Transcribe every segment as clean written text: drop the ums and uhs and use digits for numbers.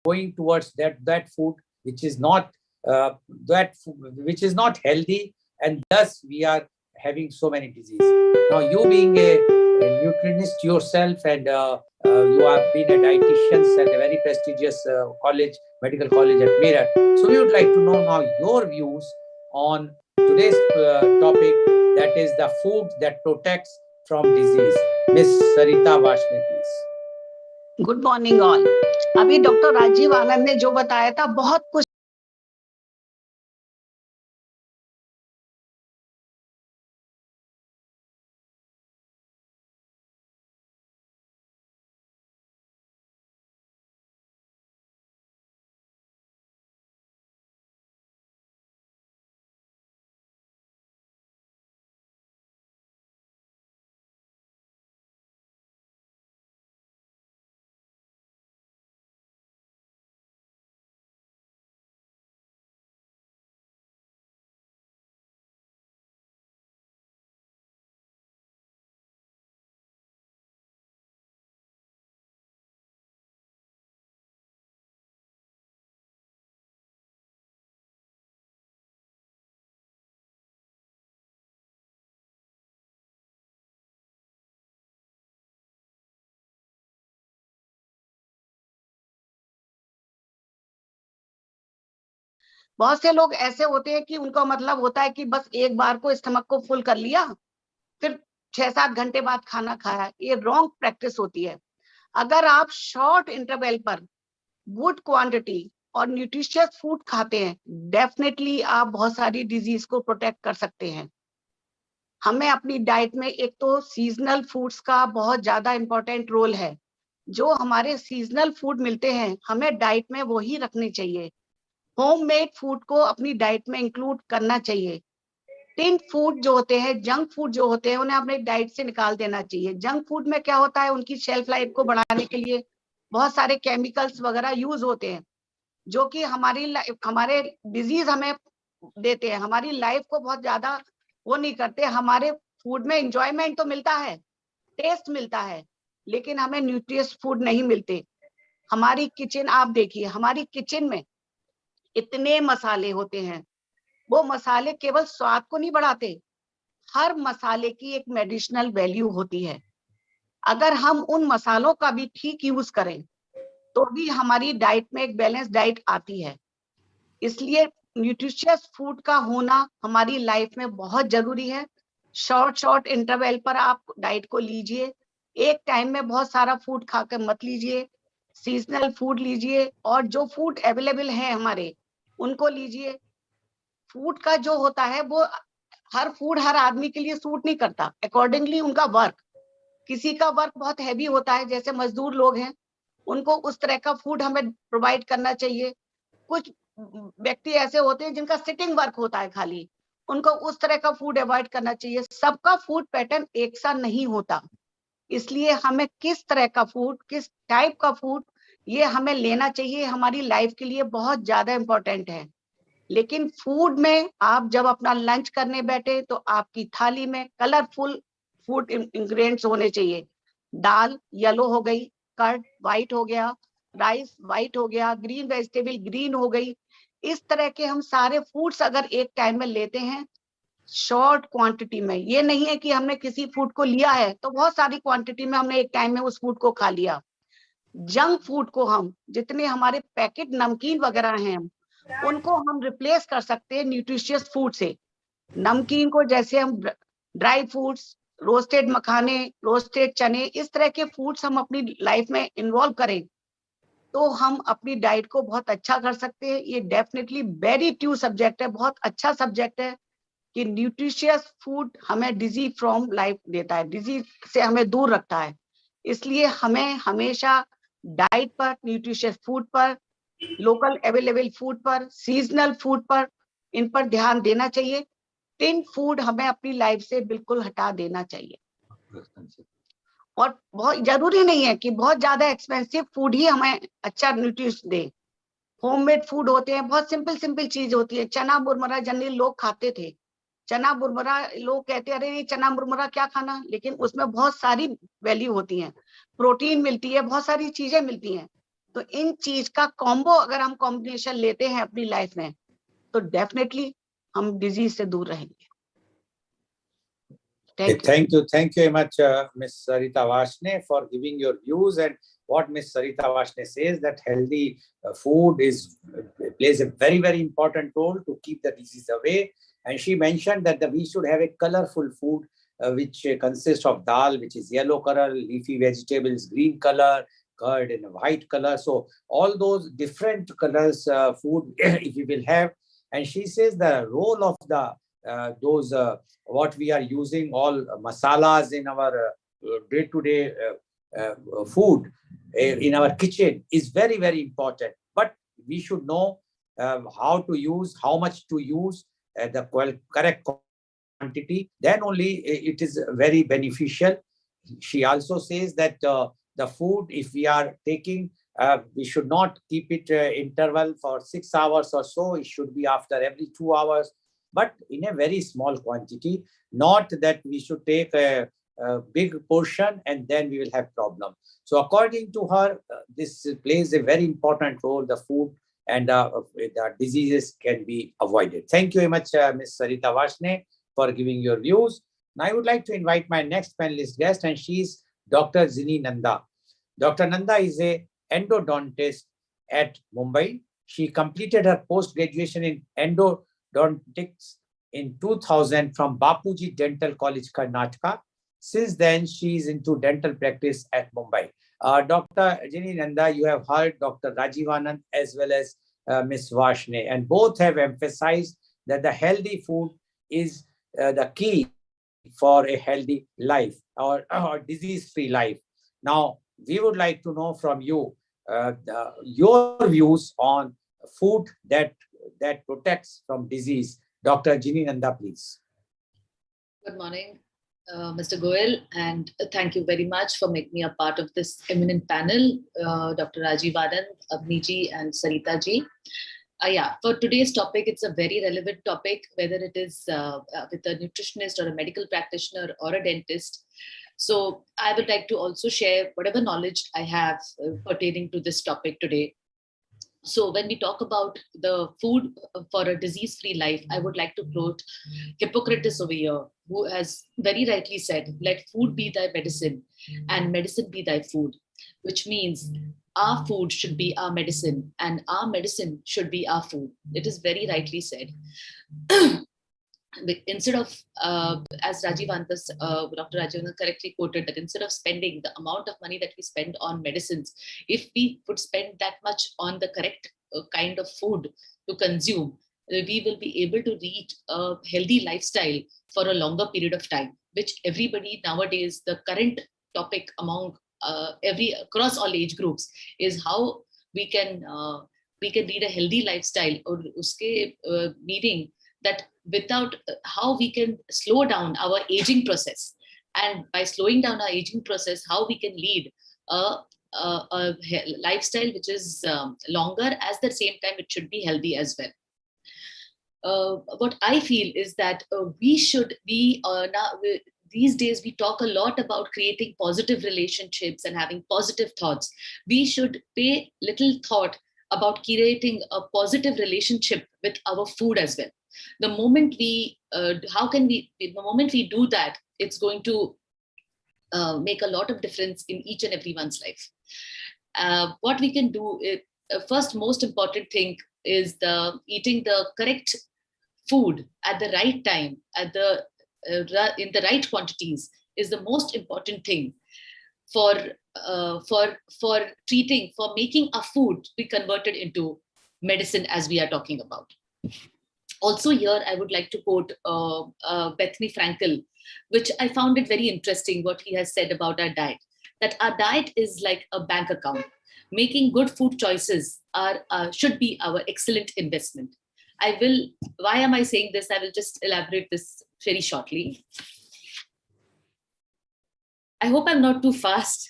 going towards that food which is not which is not healthy, and thus we are having so many diseases. Now, you being a nutritionist yourself, and you have been a dietitian at a very prestigious college, medical college at Meerut. So we would like to know now your views on today's topic, that is the food that protects from disease. Miss Sarita Varshney, please. Good morning all. अभी doctor Rajiv आनंद ने जो बताया था, बहुत कुछ बहुत से लोग ऐसे होते हैं कि उनका मतलब होता है कि बस एक बार को स्टमक को फुल कर लिया, फिर 6-7 घंटे बाद खाना खाया। ये रॉन्ग प्रैक्टिस होती है। अगर आप शॉर्ट इंटरवल पर गुड क्वांटिटी और न्यूट्रिशियस फूड खाते हैं, डेफिनेटली आप बहुत सारी डिजीज को प्रोटेक्ट कर सकते हैं। हमें अपनी डाइट में एक तो सीजनल फूड्स का बहुत ज्यादा इंपॉर्टेंट रोल है। जो हमारे सीजनल फूड मिलते हैं, हमें डाइट में वही रखने चाहिए। होममेड फूड को अपनी डाइट में इंक्लूड करना चाहिए। टिन फूड जो होते हैं, जंक फूड जो होते हैं, उन्हें अपने डाइट से निकाल देना चाहिए। जंक फूड में क्या होता है, उनकी शेल्फ लाइफ को बढ़ाने के लिए बहुत सारे केमिकल्स वगैरह यूज होते हैं, जो कि हमारे डिजीज हमें देते हैं। हमारी लाइफ को बहुत ज्यादा वो नहीं करते। हमारे फूड में एंजॉयमेंट तो मिलता है, टेस्ट मिलता है, लेकिन हमें न्यूट्रियस फूड नहीं मिलते। हमारी किचन आप देखिए, हमारी किचन में इतने मसाले होते हैं। वो मसाले केवल स्वाद को नहीं बढ़ाते, हर मसाले की एक मेडिसिनल वैल्यू होती है। अगर हम उन मसालों का भी ठीक यूज करें तो भी हमारी डाइट में एक बैलेंस डाइट आती है। इसलिए न्यूट्रिशियस फूड का होना हमारी लाइफ में बहुत जरूरी है। शॉर्ट इंटरवल पर आप डाइट को लीजिए। एक टाइम में बहुत सारा फूड खाकर मत लीजिए। सीजनल फूड लीजिए, और जो फूड अवेलेबल है हमारे, उनको लीजिए। फूड का जो होता है, वो हर फूड हर आदमी के लिए सूट नहीं करता। अकॉर्डिंगली उनका वर्क, किसी का वर्क बहुत हैवी होता है, जैसे मजदूर लोग हैं, उनको उस तरह का फूड हमें प्रोवाइड करना चाहिए। कुछ व्यक्ति ऐसे होते हैं जिनका सिटिंग वर्क होता है खाली, उनको उस तरह का फूड अवॉइड करना चाहिए। सबका फूड पैटर्न एक सा नहीं होता, इसलिए हमें किस तरह का फूड, किस टाइप का फूड, ये हमें लेना चाहिए, हमारी लाइफ के लिए बहुत ज्यादा इंपॉर्टेंट है। लेकिन फूड में आप जब अपना लंच करने बैठे तो आपकी थाली में कलरफुल फूड इंग्रेडिएंट्स होने चाहिए। दाल येलो हो गई, कर्ड व्हाइट हो गया, राइस व्हाइट हो गया, ग्रीन वेजिटेबल ग्रीन हो गई। इस तरह के हम सारे फूड्स अगर एक टाइम में लेते हैं शॉर्ट क्वांटिटी में, ये नहीं है कि हमने किसी फूड को लिया है तो बहुत सारी क्वांटिटी में हमने एक टाइम में उस फूड को खा लिया। जंक फूड को हम, जितने हमारे पैकेट नमकीन वगैरह हैं, उनको हम रिप्लेस कर सकते हैं न्यूट्रिशियस फूड से। नमकीन को जैसे हम ड्राई फ्रूट्स, रोस्टेड मखाने, रोस्टेड चने, इस तरह के फूड्स हम अपनी लाइफ में इन्वॉल्व करें तो हम अपनी डाइट को बहुत अच्छा कर सकते हैं। ये डेफिनेटली वेरी ट्रू सब्जेक्ट है, बहुत अच्छा सब्जेक्ट है कि न्यूट्रिशियस फूड हमें डिजीज फ्रॉम लाइफ देता है, डिजीज से हमें दूर रखता है। इसलिए हमें हमेशा डाइट पर, न्यूट्रिशियस फूड पर, लोकल अवेलेबल फूड पर, सीजनल फूड पर, इन पर ध्यान देना चाहिए। टिन फूड हमें अपनी लाइफ से बिल्कुल हटा देना चाहिए। और बहुत जरूरी नहीं है कि बहुत ज्यादा एक्सपेंसिव फूड ही हमें अच्छा न्यूट्रिशन दे। होममेड फूड होते हैं, बहुत सिंपल चीज होती है। चना मुरमुरा जनरली लोग खाते थे। चना मुरमुरा, लोग कहते हैं अरे ये चना मुरमुरा क्या खाना, लेकिन उसमें बहुत सारी वैल्यू होती है, प्रोटीन मिलती है, बहुत सारी चीजें मिलती हैं। तो इन चीज का कॉम्बो अगर हम कॉम्बिनेशन लेते हैं अपनी लाइफ में तो डेफिनेटली हम डिजीज से दूर रहेंगे. Thank you very much, Ms. Sarita Vashne, for giving your views. And what Ms. Sarita Vashne says, that healthy food plays a very, very important role to keep the disease away. And she mentioned that we should have a colorful food which consists of dal, which is yellow color, leafy vegetables, green color, curd in a white color. So all those different colors food if we will have. And she says the role of those what we are using, all masalas in our day-to-day food in our kitchen is very, very important. But we should know how to use, how much to use, the correct quantity. Then only it is very beneficial. She also says that the food, if we are taking, we should not keep it interval for 6 hours or so. It should be after every 2 hours, but in a very small quantity. Not that we should take a big portion and then we will have problem. So according to her, this plays a very important role, the food, and the diseases can be avoided. Thank you very much, Ms. Sarita Vashne, for giving your views. Now I would like to invite my next panelist guest, and she is Dr. Zini Nanda. Dr. Nanda is a endodontist at Mumbai. She completed her post-graduation in endodontics in 2000 from Bapuji Dental College, Karnataka. Since then, she is into dental practice at Mumbai. Dr. Zini Nanda, you have heard Dr. Rajiv Anand as well as Ms. Vashne, and both have emphasized that the healthy food is the key for a healthy life or disease-free life. Now, we would like to know from you your views on food that protects from disease. Dr. Zini Nanda, please. Good morning, Mr. Goel, and thank you very much for making me a part of this eminent panel, Dr. Rajiv Anand, Abniji, and Sarita ji. Yeah, for today's topic, it's a very relevant topic, whether it is with a nutritionist or a medical practitioner or a dentist. So I would like to also share whatever knowledge I have pertaining to this topic today. So when we talk about the food for a disease-free life, I would like to quote Hippocrates over here, who has very rightly said, "Let food be thy medicine and medicine be thy food," which means our food should be our medicine and our medicine should be our food. It is very rightly said. Instead of, as Dr. Rajiv correctly quoted, that instead of spending the amount of money that we spend on medicines, if we would spend that much on the correct kind of food to consume, we will be able to lead a healthy lifestyle for a longer period of time, which everybody nowadays, the current topic among across all age groups is how we can lead a healthy lifestyle, or uske meaning that without how we can slow down our aging process, and by slowing down our aging process, how we can lead a lifestyle which is longer, at the same time it should be healthy as well. What I feel is that we should be these days we talk a lot about creating positive relationships and having positive thoughts. We should pay little thought about creating a positive relationship with our food as well. The moment we the moment we do that, it's going to make a lot of difference in each and everyone's life. What we can do is, first most important thing is eating the correct food at the right time, at the in the right quantities is the most important thing for making our food be converted into medicine, as we are talking about. Also here, I would like to quote Bethany Frankel, which I found it very interesting what he has said about our diet, that our diet is like a bank account. Making good food choices should be our excellent investment. Why am I saying this? I will just elaborate this very shortly. I hope I'm not too fast.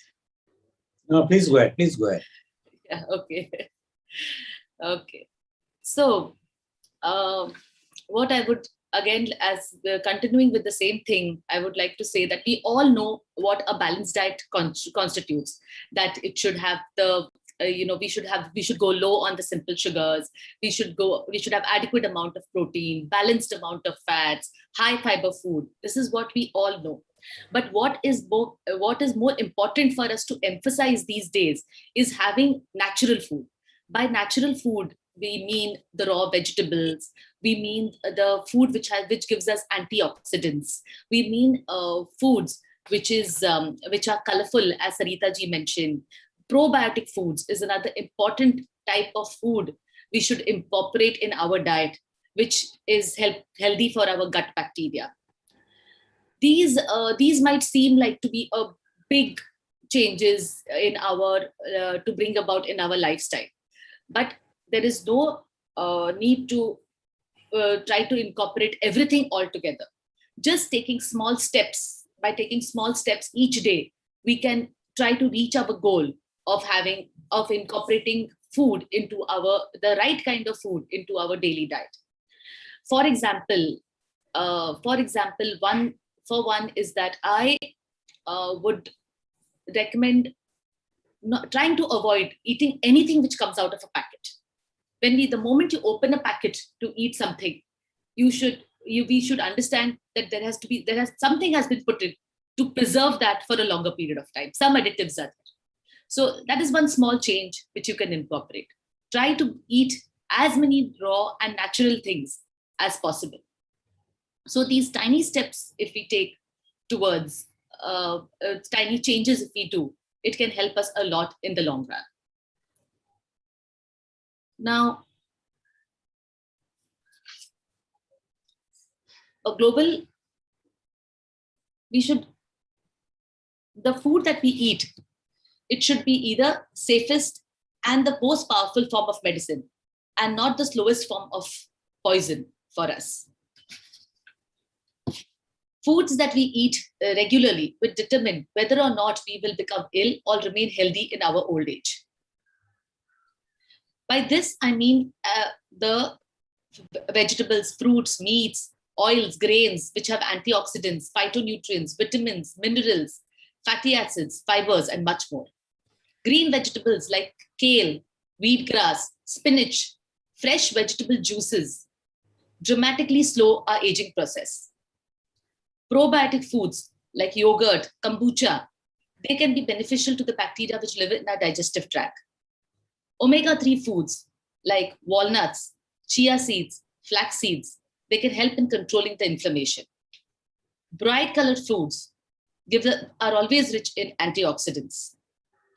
No, please go ahead. Please go ahead. Yeah, okay. Okay. So, what I would, again, as continuing with the same thing, I would like to say that we all know what a balanced diet constitutes, that it should have the we should go low on the simple sugars. We should have adequate amount of protein, balanced amount of fats, high fiber food. This is what we all know. But what is more important for us to emphasize these days is having natural food. By natural food, we mean the raw vegetables. We mean the food which gives us antioxidants. We mean foods which are colorful, as Sarita ji mentioned. Probiotic foods is another important type of food we should incorporate in our diet, which is healthy for our gut bacteria. These might seem like to be a big changes in our to bring about in our lifestyle, but there is no need to try to incorporate everything all together. Just taking small steps, by taking small steps each day, we can try to reach our goal of incorporating food into the right kind of food into our daily diet. For example, one is that I would recommend trying to avoid eating anything which comes out of a packet. The moment you open a packet to eat something, we should understand that something has been put in to preserve that for a longer period of time. Some additives are there. So that is one small change which you can incorporate. Try to eat as many raw and natural things as possible. So these tiny steps, if we take towards tiny changes, if we do, it can help us a lot in the long run. Now, the food that we eat, it should be either safest and the most powerful form of medicine, and not the slowest form of poison for us. Foods that we eat regularly will determine whether or not we will become ill or remain healthy in our old age. By this, I mean the vegetables, fruits, meats, oils, grains, which have antioxidants, phytonutrients, vitamins, minerals, fatty acids, fibers, and much more. Green vegetables like kale, wheatgrass, spinach, fresh vegetable juices dramatically slow our aging process. Probiotic foods like yogurt, kombucha, they can be beneficial to the bacteria which live in our digestive tract. Omega-3 foods like walnuts, chia seeds, flax seeds, they can help in controlling the inflammation. Bright colored foods are always rich in antioxidants.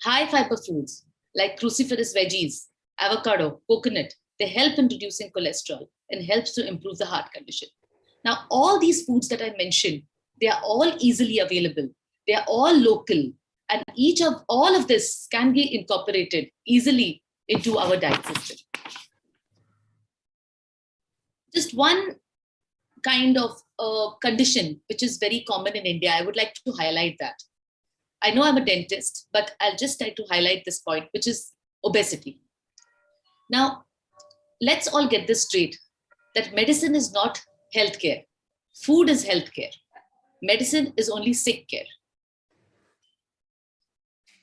High fiber foods like cruciferous veggies, avocado, coconut, they help in reducing cholesterol and helps to improve the heart condition. Now, all these foods that I mentioned, they are all easily available. They are all local, and all of this can be incorporated easily into our diet system. Just one kind of condition which is very common in India, I would like to highlight that. I know I'm a dentist, but I'll just try to highlight this point, which is obesity. Now, let's all get this straight, that medicine is not healthcare. Food is healthcare. Medicine is only sick care.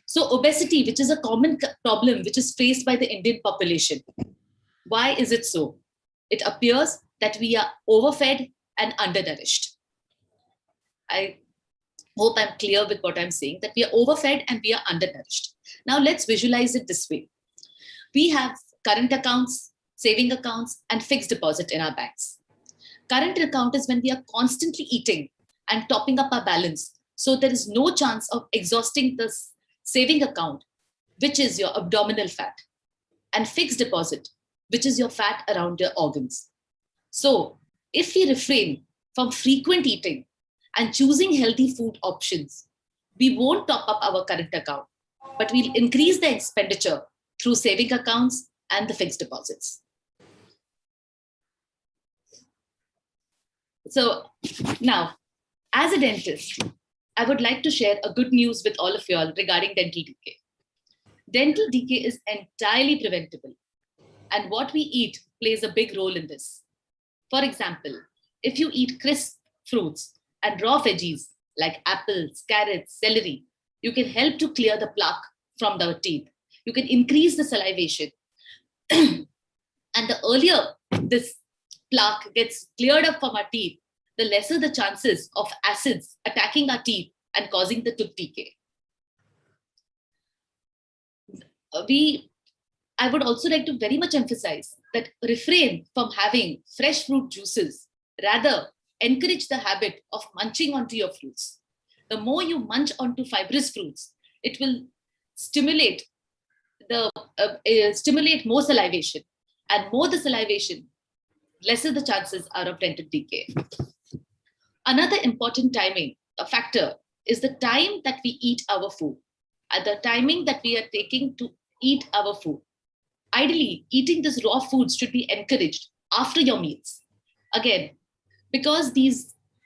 So obesity, which is a common problem which is faced by the Indian population. Why is it so? It appears that we are overfed and undernourished. I hope I'm clear with what I'm saying, that we are overfed and we are undernourished. Now let's visualize it this way. We have current accounts, saving accounts, and fixed deposit in our banks. Current account is when we are constantly eating and topping up our balance. So there is no chance of exhausting the saving account, which is your abdominal fat, and fixed deposit, which is your fat around your organs. So if we refrain from frequent eating and choosing healthy food options, we won't top up our current account, but we'll increase the expenditure through saving accounts and the fixed deposits. So now, as a dentist, I would like to share a good news with all of you all regarding dental decay. Dental decay is entirely preventable, and what we eat plays a big role in this. For example, if you eat crisp fruits and raw veggies like apples, carrots, celery, you can help to clear the plaque from the teeth. You can increase the salivation. And the earlier this plaque gets cleared up from our teeth, the lesser the chances of acids attacking our teeth and causing the tooth decay. I would also like to very much emphasize that refrain from having fresh fruit juices. Rather, encourage the habit of munching onto your fruits. The more you munch onto fibrous fruits, it will stimulate more salivation, and more the salivation, lesser the chances are of dental decay. Another important factor is the time that we eat our food, and the timing that we are taking to eat our food. Ideally, eating these raw foods should be encouraged after your meals. Again, because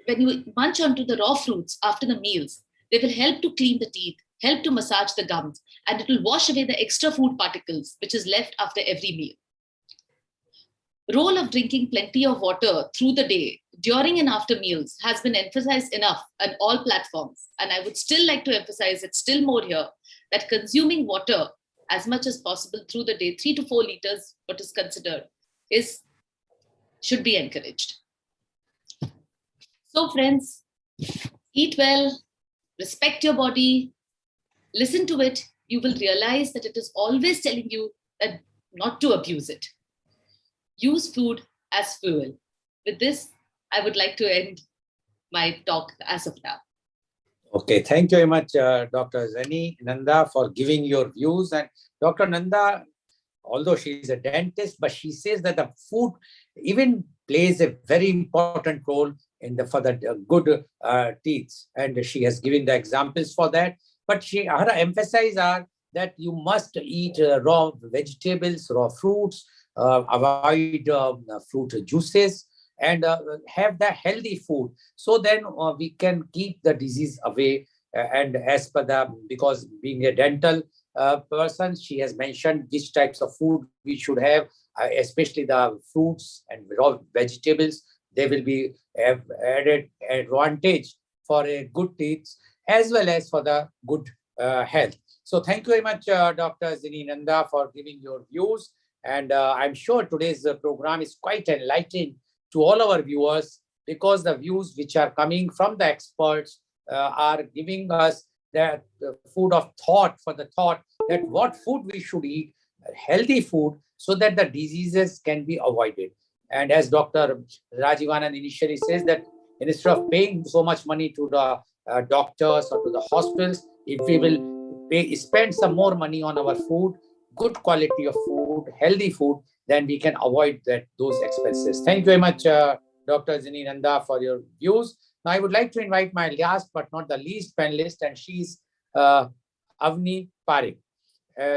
when you munch onto the raw fruits after the meals, they will help to clean the teeth, help to massage the gums, and it will wash away the extra food particles which is left after every meal. Role of drinking plenty of water through the day, during and after meals, has been emphasized enough on all platforms. And I would still like to emphasize it still more here, that consuming water as much as possible through the day, 3 to 4 liters, what is considered, should be encouraged. So friends, eat well, respect your body, listen to it. You will realize that it is always telling you that not to abuse it. Use food as fuel. With this, I would like to end my talk as of now. Okay, thank you very much, Dr. Zani Nanda, for giving your views. And Dr. Nanda, although she is a dentist, but she says that the food even plays a very important role for the good teeth. And she has given the examples for that. But her emphasis are that you must eat raw vegetables, raw fruits, avoid fruit juices, and have the healthy food. So then we can keep the disease away. And as per because being a dental person, she has mentioned which types of food we should have, especially the fruits and raw vegetables. They will be added advantage for a good teeth as well as for the good health. So thank you very much, Dr. Zini Nanda, for giving your views. And I'm sure today's program is quite enlightening to all our viewers, because the views which are coming from the experts are giving us that food of thought for the thought that what food we should eat, healthy food, so that the diseases can be avoided. And as Dr. Rajivanand initially says, that instead of paying so much money to the doctors or to the hospitals, if we will spend some more money on our food, good quality of food, healthy food, then we can avoid those expenses. Thank you very much, Dr. Zini Nanda, for your views. Now, I would like to invite my last but not the least panelist, and she's Avni Parekh.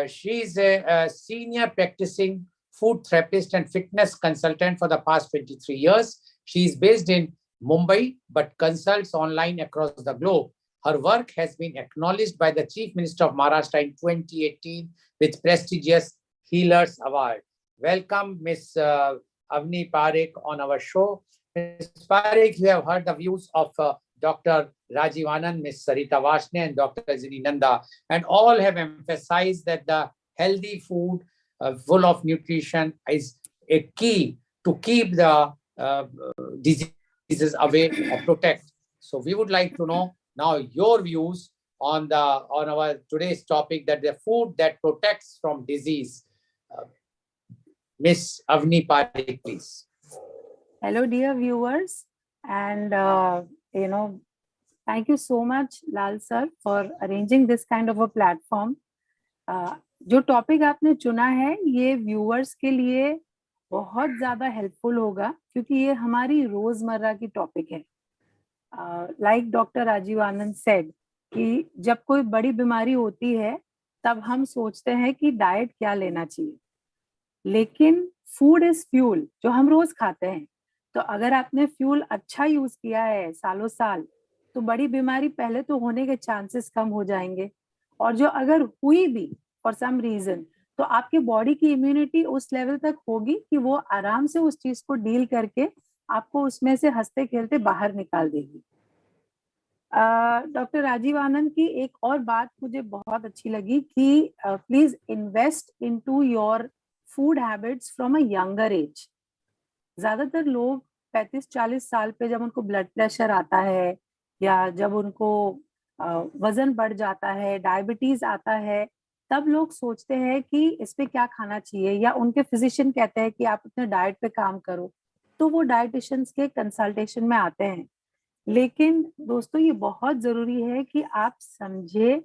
She is a senior practicing food therapist and fitness consultant for the past 23 years. She is based in Mumbai, but consults online across the globe. Her work has been acknowledged by the Chief Minister of Maharashtra in 2018 with prestigious Healers Award. Welcome, Ms. Avni Parekh, on our show. Ms. Parekh, you have heard the views of Dr. Rajiv Anand, Ms. Sarita Vashne, and Dr. Zini Nanda, and all have emphasized that the healthy food full of nutrition is a key to keep the diseases away or protect. So we would like to know now your views on our today's topic, that the food that protects from disease. Miss Avni Parekh, please. Hello, dear viewers, and thank you so much, Lal sir, for arranging this kind of a platform. जो topic आपने चुना है ये viewers के लिए बहुत ज्यादा helpful होगा, क्योंकि ये हमारी रोजमर्रा की टॉपिक है. लाइक डॉक्टर राजीव आनंद सेड कि जब कोई बड़ी बीमारी होती है तब हम सोचते हैं कि डाइट क्या लेना चाहिए, लेकिन फूड इज फ्यूल जो हम रोज खाते हैं. तो अगर आपने फ्यूल अच्छा यूज किया है सालों साल, तो बड़ी बीमारी पहले तो होने के चांसेस कम हो जाएंगे, और जो अगर हुई भी फॉर सम रीजन, तो आपकी बॉडी की इम्यूनिटी उस लेवल तक होगी कि वो आराम से उस चीज को डील करके आपको उसमें से हंसते खेलते बाहर निकाल देगी. डॉक्टर राजीव आनंद की एक और बात मुझे बहुत अच्छी लगी कि please invest into your food habits from a younger age. ज्यादातर लोग 35-40 साल पे जब उनको ब्लड प्रेशर आता है या जब उनको वजन बढ़ जाता है, डायबिटीज आता है, तब लोग सोचते हैं कि इस पे क्या खाना चाहिए, या उनके फिजिशियन कहते हैं कि आप अपने डाइट पे काम करो, तो वो डाइटिशियंस के कंसल्टेशन में आते हैं। लेकिन दोस्तों ये बहुत जरूरी है कि आप समझे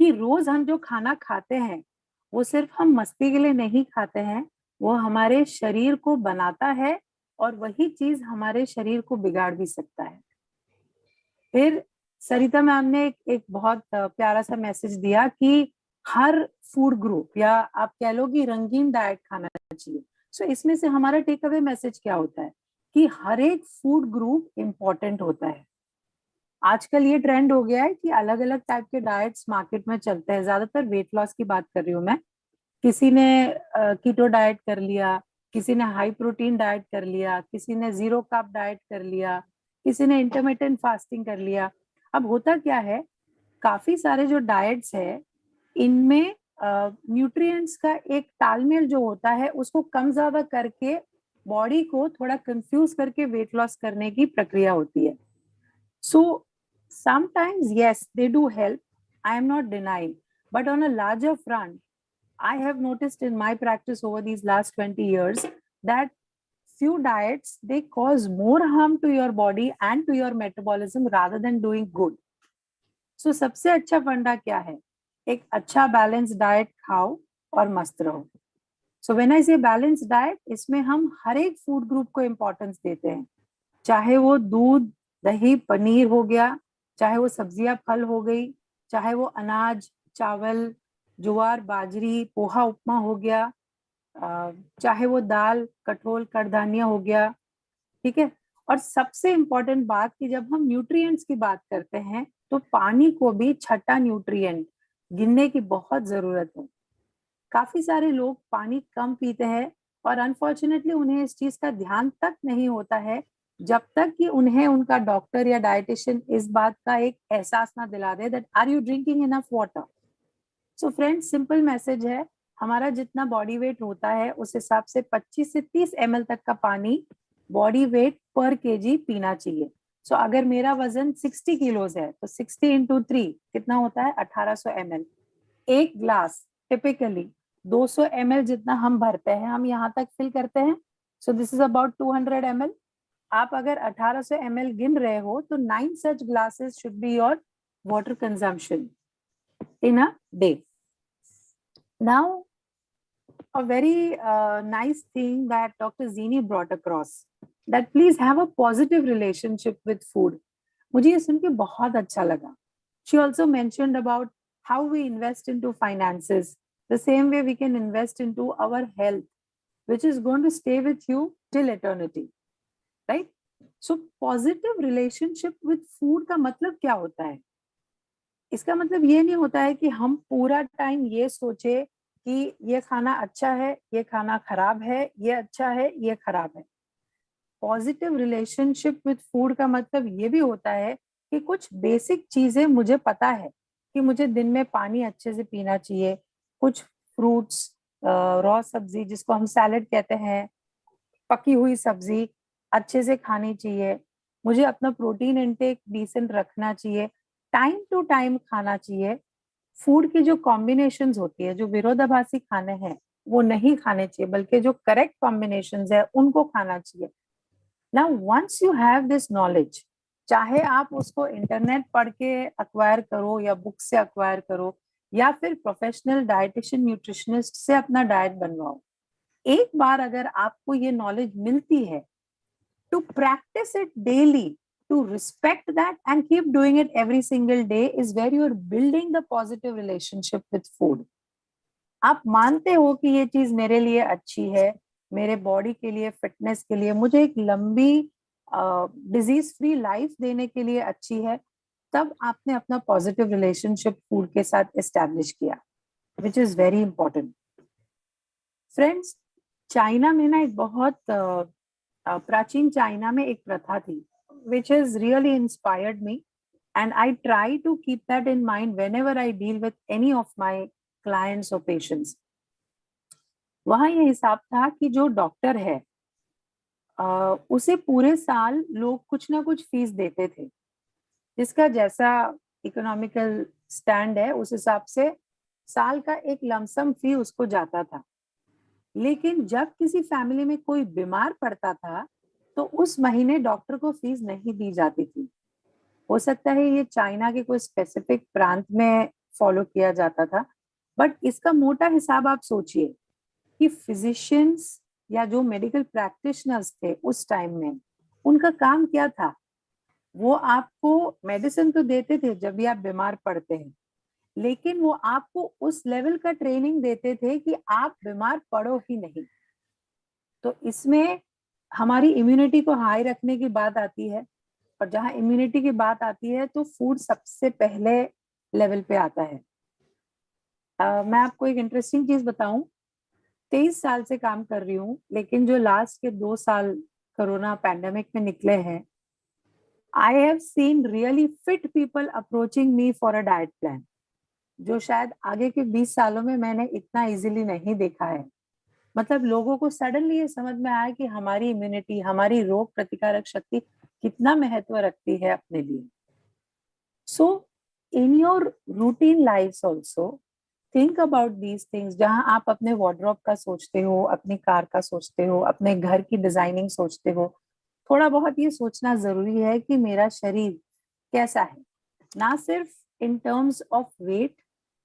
कि रोज हम जो खाना खाते हैं वो सिर्फ हम मस्ती के लिए नहीं खाते हैं, वो हमारे शरीर को बनाता है और वही चीज हमारे शरीर को बिगाड़ भी सकता है। फिर सरिता मैम ने एक बहुत प्यारा सा मैसेज दिया कि हर फूड ग्रुप, या आप कह लो कि रंगीन डाइट खाना चाहिए। सो इसमें से हमारा टेक अवे मैसेज क्या होता है कि हर एक फूड ग्रुप इम्पोर्टेंट होता है। आजकल ये ट्रेंड हो गया है कि अलग अलग टाइप के डाइट्स मार्केट में चलते हैं। ज्यादातर वेट लॉस की बात कर रही हूँ मैं। किसी ने कीटो डाइट कर लिया, किसी ने हाई प्रोटीन डाइट कर लिया, किसी ने जीरो कार्ब डाइट कर लिया, किसी ने इंटरमिटेंट फास्टिंग कर लिया। अब होता क्या है, काफी सारे जो डाइट्स है इनमें न्यूट्रिएंट्स का एक तालमेल जो होता है उसको कम ज्यादा करके बॉडी को थोड़ा कंफ्यूज करके वेट लॉस करने की प्रक्रिया होती है। सो sometimes yes they do help, I am not denying, but on a larger front I have noticed in my practice over these last 20 years that few diets they cause more harm to your body and to your metabolism rather than doing good. So सबसे अच्छा फंडा क्या है, एक अच्छा balance diet खाओ और मस्त रहो। सो व्हेन आई से बैलेंस डाइट, इसमें हम हर एक फूड ग्रुप को इम्पोर्टेंस देते हैं, चाहे वो दूध दही पनीर हो गया, चाहे वो सब्जियां फल हो गई, चाहे वो अनाज चावल ज्वार बाजरी पोहा उपमा हो गया, चाहे वो दाल कठोल कडधान्य हो गया, ठीक है। और सबसे इम्पोर्टेंट बात कि जब हम न्यूट्रिएंट्स की बात करते हैं तो पानी को भी छठा न्यूट्रिएंट गिनने की बहुत जरूरत है। काफी सारे लोग पानी कम पीते हैं और अनफॉर्चुनेटली उन्हें इस चीज का ध्यान तक नहीं होता है जब तक कि उन्हें उनका डॉक्टर या डाइटिशियन इस बात का एक एहसास ना दिला दे that are you drinking enough water. So friends, simple message है, हमारा जितना बॉडी वेट होता है उस हिसाब से 25 से 30 ml तक का पानी बॉडी वेट पर केजी पीना चाहिए। सो अगर मेरा वजन 60 किलोज है तो 60 इंटू 3 कितना होता है, 1800 ml। एक ग्लास टिपिकली 200 ml जितना हम भरते हैं, हम यहाँ तक फिल करते हैं। So this is about 200 ml। आप अगर 1800 ml गिन रहे हो तो 9 such glasses should be your water consumption in a day. Now, a very nice thing that Dr. Zini brought across, that please have a positive relationship with food. मुझे ये सुन के बहुत अच्छा लगा. She also mentioned about how we invest into finances. The same way we can invest into our health, which is going to stay with you till eternity, right? So positive relationship with food का मतलब क्या होता है? इसका मतलब ये नहीं होता है कि हम पूरा टाइम ये सोचे कि ये खाना अच्छा है, ये खाना खराब है, ये अच्छा है, ये खराब है। पॉजिटिव रिलेशनशिप विद फूड का मतलब ये भी होता है कि कुछ बेसिक चीजें मुझे पता है कि मुझे दिन में पानी अच्छे से पीना चाहिए, कुछ फ्रूट्स, रॉ सब्जी जिसको हम सैलेड कहते हैं, पकी हुई सब्जी अच्छे से खानी चाहिए, मुझे अपना प्रोटीन इनटेक डिसेंट रखना चाहिए, टाइम टू टाइम खाना चाहिए। फूड की जो कॉम्बिनेशंस होती है, जो विरोधाभासी खाने हैं वो नहीं खाने चाहिए, बल्कि जो करेक्ट कॉम्बिनेशंस है उनको खाना चाहिए। Now once you have this knowledge, चाहे आप उसको इंटरनेट पढ़ के अक्वायर करो या बुक से अक्वायर करो या फिर प्रोफेशनल डाइटिशियन न्यूट्रिशनिस्ट से अपना डाइट बनवाओ, एक बार अगर आपको ये नॉलेज मिलती है, to practice it daily, to respect that and keep doing it every single day is where you are building the positive relationship with food. आप मानते हो कि ये चीज मेरे लिए अच्छी है, मेरे बॉडी के लिए, फिटनेस के लिए, मुझे एक लंबी डिजीज फ्री लाइफ देने के लिए अच्छी है, तब आपने अपना पॉजिटिव रिलेशनशिप फूड के साथ एस्टैब्लिश किया, which is very important. Friends, China में ना एक बहुत प्राचीन चाइना में एक प्रथा थी which is really inspired me. And I try to keep that in mind whenever I deal with any of my clients or patients. वहाँ ये हिसाब था कि जो डॉक्टर है उसे पूरे साल लोग कुछ ना कुछ फीस देते थे, जिसका जैसा इकोनॉमिकल स्टैंड है उस हिसाब से साल का एक लमसम फी उसको जाता था। लेकिन जब किसी फैमिली में कोई बीमार पड़ता था तो उस महीने डॉक्टर को फीस नहीं दी जाती थी। हो सकता है ये चाइना के कोई स्पेसिफिक प्रांत में फॉलो किया जाता था, बट इसका मोटा हिसाब आप सोचिए कि फिजिशियंस या जो मेडिकल प्रैक्टिशनर्स थे उस टाइम में, उनका काम क्या था? वो आपको मेडिसिन तो देते थे जब भी आप बीमार पड़ते हैं, लेकिन वो आपको उस लेवल का ट्रेनिंग देते थे कि आप बीमार पड़ो ही नहीं। तो इसमें हमारी इम्यूनिटी को हाई रखने की बात आती है, और जहां इम्यूनिटी की बात आती है तो फूड सबसे पहले लेवल पे आता है। मैं आपको एक इंटरेस्टिंग चीज बताऊं, 23 साल से काम कर रही हूँ, लेकिन जो लास्ट के 2 साल कोरोना पैंडेमिक में निकले हैं, I have seen really fit people approaching me for a diet plan, जो शायद आगे के 20 सालों में मैंने इतना इजीली नहीं देखा है। मतलब लोगों को सडनली ये समझ में आया कि हमारी इम्यूनिटी, हमारी रोग प्रतिकारक शक्ति कितना महत्व रखती है अपने लिए। So in your routine life also think about these things. जहां आप अपने वार्डरोब का सोचते हो, अपनी कार का सोचते हो, अपने घर की डिजाइनिंग सोचते हो, थोड़ा बहुत ये सोचना जरूरी है कि मेरा शरीर कैसा है, ना सिर्फ इन टर्म्स ऑफ वेट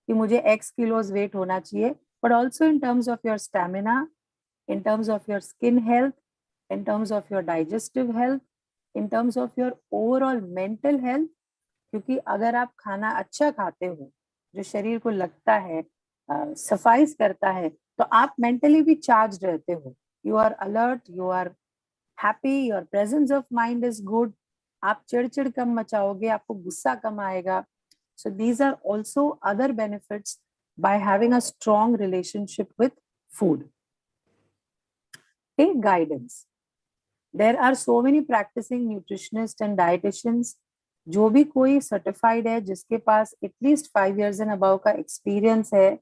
कि मुझे एक्स किलोज वेट होना चाहिए, but also in terms of your stamina, in terms of your skin health, in terms of your digestive health, in terms of your overall mental health। क्योंकि अगर आप खाना अच्छा खाते हो जो शरीर को लगता है सफाइस करता है, तो आप मेंटली भी चार्ज रहते हो, you are alert, you are happy, your presence of mind is good, आप चिड़चिड़ कम मचाओगे, आपको गुस्सा कम आएगा। So these are also other benefits by having a strong relationship with food. Take guidance. There are so many practicing nutritionists and dietitians. जो भी कोई certified है, जिसके पास at least 5 years and above का experience है,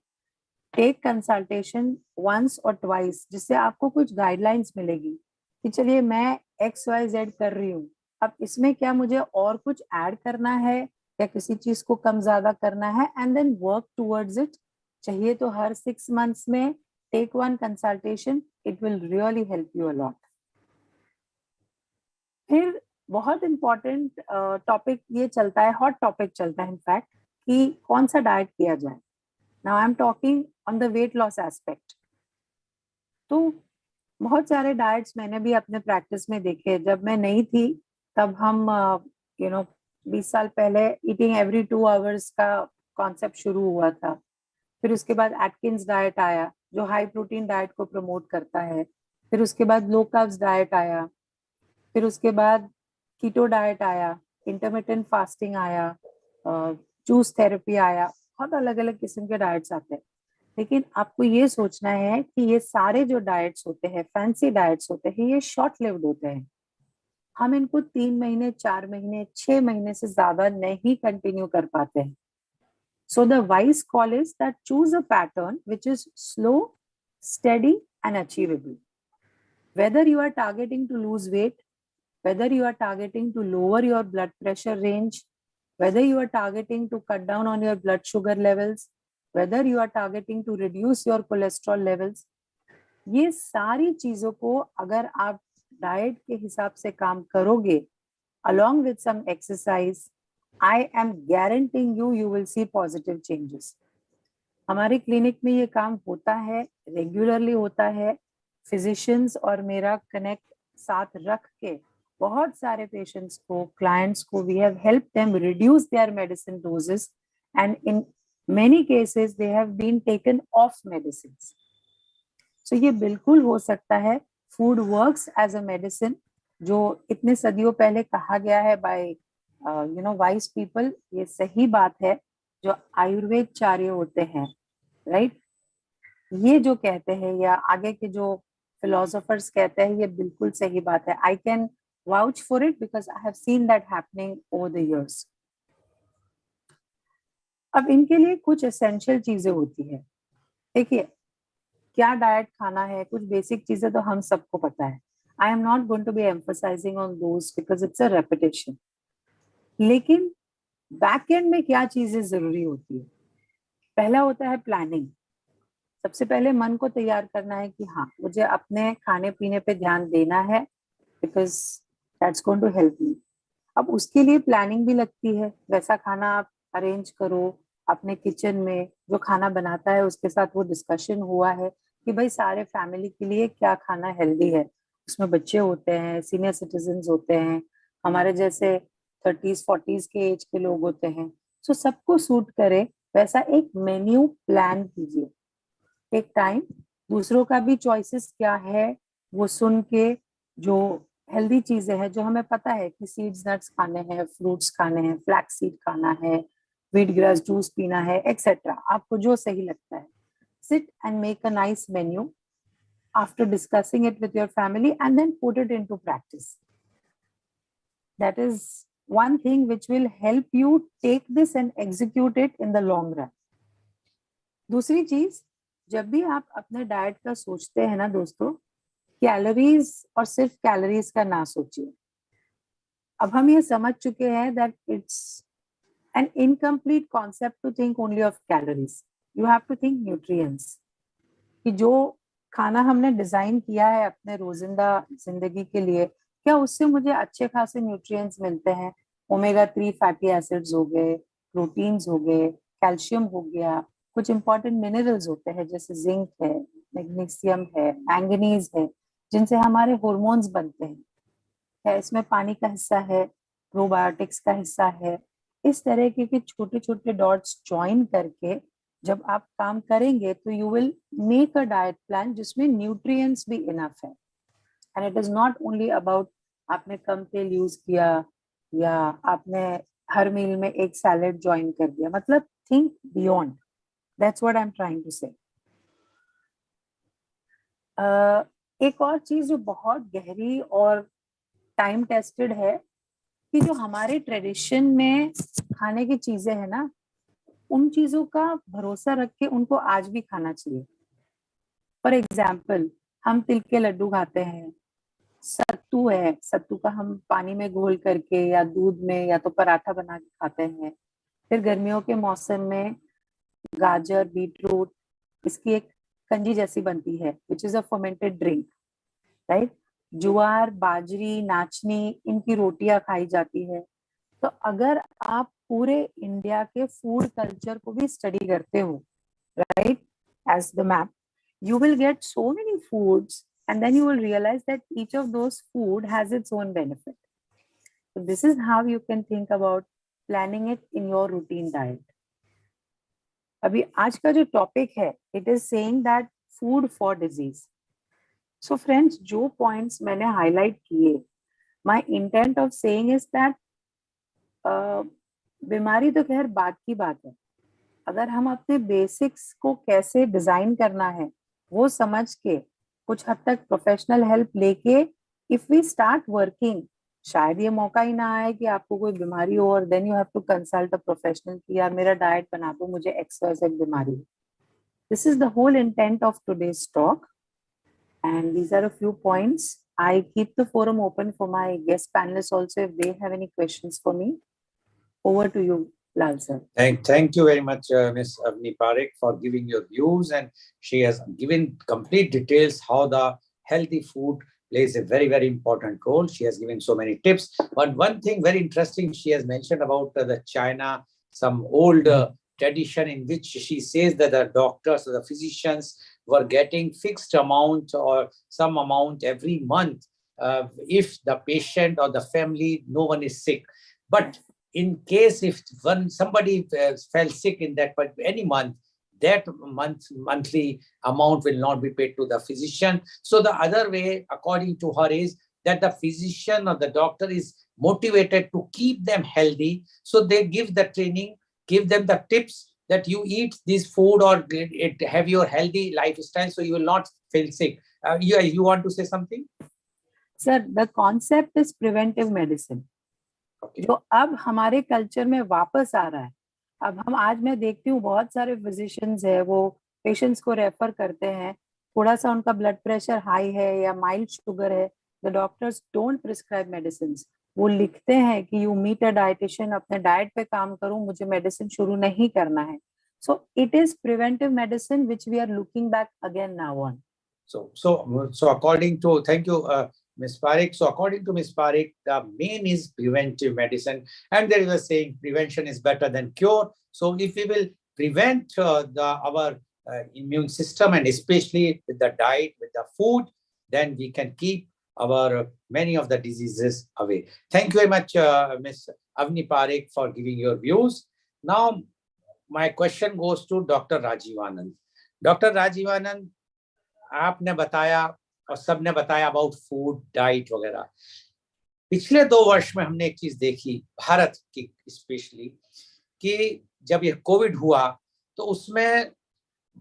take consultation once or twice, जिससे आपको कुछ guidelines मिलेगी कि चलिए मैं XYZ कर रही हूँ, अब इसमें क्या मुझे और कुछ ऐड करना है या किसी चीज को कम ज्यादा करना है, and then work towards it. चाहिए तो हर 6 months में take one consultation, it will really help you a lot. फिर बहुत इंपॉर्टेंट टॉपिक ये चलता है, हॉट टॉपिक चलता है इनफैक्ट, कि कौन सा डाइट किया जाए। Now I am talking on the weight loss aspect. तो बहुत सारे डाइट्स मैंने भी अपने प्रैक्टिस में देखे। जब मैं नई थी तब हम 20 साल पहले ईटिंग एवरी 2 hours का कॉन्सेप्ट शुरू हुआ था। फिर उसके बाद एटकिंस डाइट आया जो हाई प्रोटीन डाइट को प्रमोट करता है। फिर उसके बाद लो कार्ब्स डाइट आया। फिर उसके बाद कीटो डाइट आया, इंटरमिटेंट फास्टिंग आया, जूस थेरेपी आया। बहुत अलग अलग किस्म के डाइट्स आते हैं। लेकिन आपको ये सोचना है कि ये सारे जो डाइट्स होते हैं, फैंसी डाइट्स होते हैं, ये शॉर्ट लिव्ड होते हैं। हम इनको 3 महीने, 4 महीने, 6 महीने से ज्यादा नहीं कंटिन्यू कर पाते हैं। So the wise call is that choose a pattern which is slow, steady and achievable. Whether you are targeting to lose weight, whether you are targeting to lower your blood pressure range, whether you are targeting to cut down on your blood sugar levels, whether you are targeting to reduce your cholesterol levels, ये सारी चीजों को अगर आप diet के हिसाब से काम करोगे along with some exercise, I am guaranteeing you, you will see positive changes. हमारे क्लिनिक में ये काम होता है, रेगुलरली होता है। फिजिशियंस और मेरा कनेक्ट साथ रख के बहुत सारे पेशेंट्स को, क्लाइंट्स को, we have help them reduce their medicine doses and in many cases they have been taken off medicines. So ये बिल्कुल हो सकता है। Food works as a medicine, जो इतने सदियों पहले कहा गया है बाय वाइज पीपल। ये सही बात है। जो आयुर्वेद चार्य होते हैं, राइट, ये जो कहते हैं या आगे के जो फिलोसोफर्स कहते हैं, ये बिल्कुल सही बात है। I can vouch for it because I have seen that happening over the years. अब इनके लिए कुछ एसेंशियल चीजें होती है। देखिए क्या डाइट खाना है, कुछ बेसिक चीजें तो हम सबको पता है। I am not going to be emphasizing on those because it's a repetition. लेकिन बैक एंड में क्या चीजें जरूरी होती है? पहला होता है प्लानिंग। सबसे पहले मन को तैयार करना है कि हाँ मुझे अपने खाने पीने पे ध्यान देना है because that's going to help me. अब उसके लिए प्लानिंग भी लगती है, वैसा खाना आप अरेंज करो अपने किचन में। जो खाना बनाता है उसके साथ वो डिस्कशन हुआ है कि भाई सारे फैमिली के लिए क्या खाना हेल्दी है। उसमें बच्चे होते हैं, सीनियर सिटीजन्स होते हैं, हमारे जैसे 30s 40s के एज के लोग होते हैं। सो सबको सूट करे वैसा एक मेन्यू प्लान कीजिए। टेक टाइम, दूसरों का भी चॉइसेस क्या है वो सुन के, जो हेल्दी चीजें हैं जो हमें पता है कि सीड्स नट्स खाने हैं, फ्रूट्स खाने हैं, फ्लैक्स सीड खाना है, व्हीट ग्रास जूस पीना है, एक्सेट्रा, आपको जो सही लगता है। Sit and make a nice menu after discussing it with your family and then put it into practice. That is one thing which will help you take this and execute it in the long run. दूसरी चीज, जब भी आप अपने diet का सोचते हैं ना दोस्तों, कैलोरीज और सिर्फ कैलोरीज का ना सोचिए। अब हम ये समझ चुके हैं that it's an incomplete concept to think only of calories. You have to think nutrients, कि जो खाना हमने डिजाइन किया है अपने रोजिंदा जिंदगी के लिए, क्या उससे मुझे अच्छे खासे न्यूट्रिएंट्स मिलते हैं? ओमेगा 3 फैटी एसिड्स हो गए, प्रोटीन्स हो गए, कैल्शियम हो गया, कुछ इंपॉर्टेंट मिनरल्स होते हैं जैसे जिंक है, मैग्नीशियम है, मैंगनीज है, जिनसे हमारे हॉर्मोन्स बनते हैं। क्या इसमें पानी का हिस्सा है, प्रोबायोटिक्स का हिस्सा है? इस तरह के छोटे छोटे डॉट्स ज्वाइन करके जब आप काम करेंगे तो you will make a diet plan जिसमें न्यूट्रिएंट्स भी इनफ है। And it is not only about आपने कम तेल यूज किया या आपने हर मील में एक सैलेड ज्वाइन कर दिया। मतलब think beyond, that's what I am trying to say. एक और चीज जो बहुत गहरी और टाइम टेस्टेड है कि जो हमारे ट्रेडिशन में खाने की चीजें है ना, उन चीजों का भरोसा रख के उनको आज भी खाना चाहिए। फॉर एग्जाम्पल, हम तिल के लड्डू खाते हैं, सत्तू है, सत्तू का हम पानी में घोल करके या दूध में या तो पराठा बना के खाते हैं। फिर गर्मियों के मौसम में गाजर, बीटरूट, इसकी एक कंजी जैसी बनती है which is a fermented drink, right. ज्वार, बाजरी, नाचनी, इनकी रोटियां खाई जाती है। तो अगर आप पूरे इंडिया के फूड कल्चर को भी स्टडी करते हो, right, as the map, you will get so many foods and then you will realize that each of those food has its own benefit. So this is how you can think about planning it in your routine diet. अभी आज का जो topic है, it is saying that food for disease. So friends, जो points मैंने highlight किए, my intent of saying is that बीमारी तो खैर बात की बात है। अगर हम अपने बेसिक्स को कैसे डिजाइन करना है वो समझ के, कुछ हद तक प्रोफेशनल हेल्प लेके, इफ वी स्टार्ट वर्किंग, शायद ये मौका ही ना आए कि आपको कोई बीमारी हो और then you have to consult a professional कि यार मेरा डाइट बना दो, मुझे XYZ बीमारी है। This is the whole intent of today's talk and these are a few points. I keep the forum open for my guest panelists also if they have any questions for me. Over to you, Lal sir. Thank you very much, Ms. Avni Parekh, for giving your views, and she has given complete details how the healthy food plays a very, very important role. She has given so many tips. But one thing very interesting, she has mentioned about the China, some old tradition in which she says that the doctors or the physicians were getting fixed amount or some amount every month if the patient or the family, no one is sick. But in case if somebody fell sick in that any month, that monthly amount will not be paid to the physician. So the other way, according to her, is that the physician or the doctor is motivated to keep them healthy. So they give the training, give them the tips that you eat this food or have your healthy lifestyle so you will not feel sick. You want to say something? Sir, the concept is preventive medicine. जो अब हमारे culture में वापस आ रहा है, अब हम आज मैं देखती हूँ बहुत सारे फिजिशियंस है वो पेशेंट्स को रेफर करते हैं, थोड़ा सा उनका ब्लड प्रेशर हाई है या माइल्ड शुगर है, the doctors don't prescribe medicine, वो लिखते हैं कि यू मीट अ डाइटिशियन, अपने डाइट पे काम करूं, मुझे मेडिसिन शुरू नहीं करना है. So it is preventive medicine which we are looking back again now on. So according to, thank you, Ms. Parekh. So according to Ms. Parekh, the main is preventive medicine, and there is a saying, prevention is better than cure. So if we will prevent our immune system, and especially with the diet, with the food, then we can keep our many of the diseases away. Thank you very much, Ms. Avni Parekh, for giving your views. Now, my question goes to Dr. Rajiv Anand. Dr. Rajiv Anand, आपने बताया और सबने बताया about food, diet वगैरह. पिछले 2 वर्ष में हमने एक चीज देखी भारत की स्पेशली, कि जब ये कोविड हुआ तो उसमें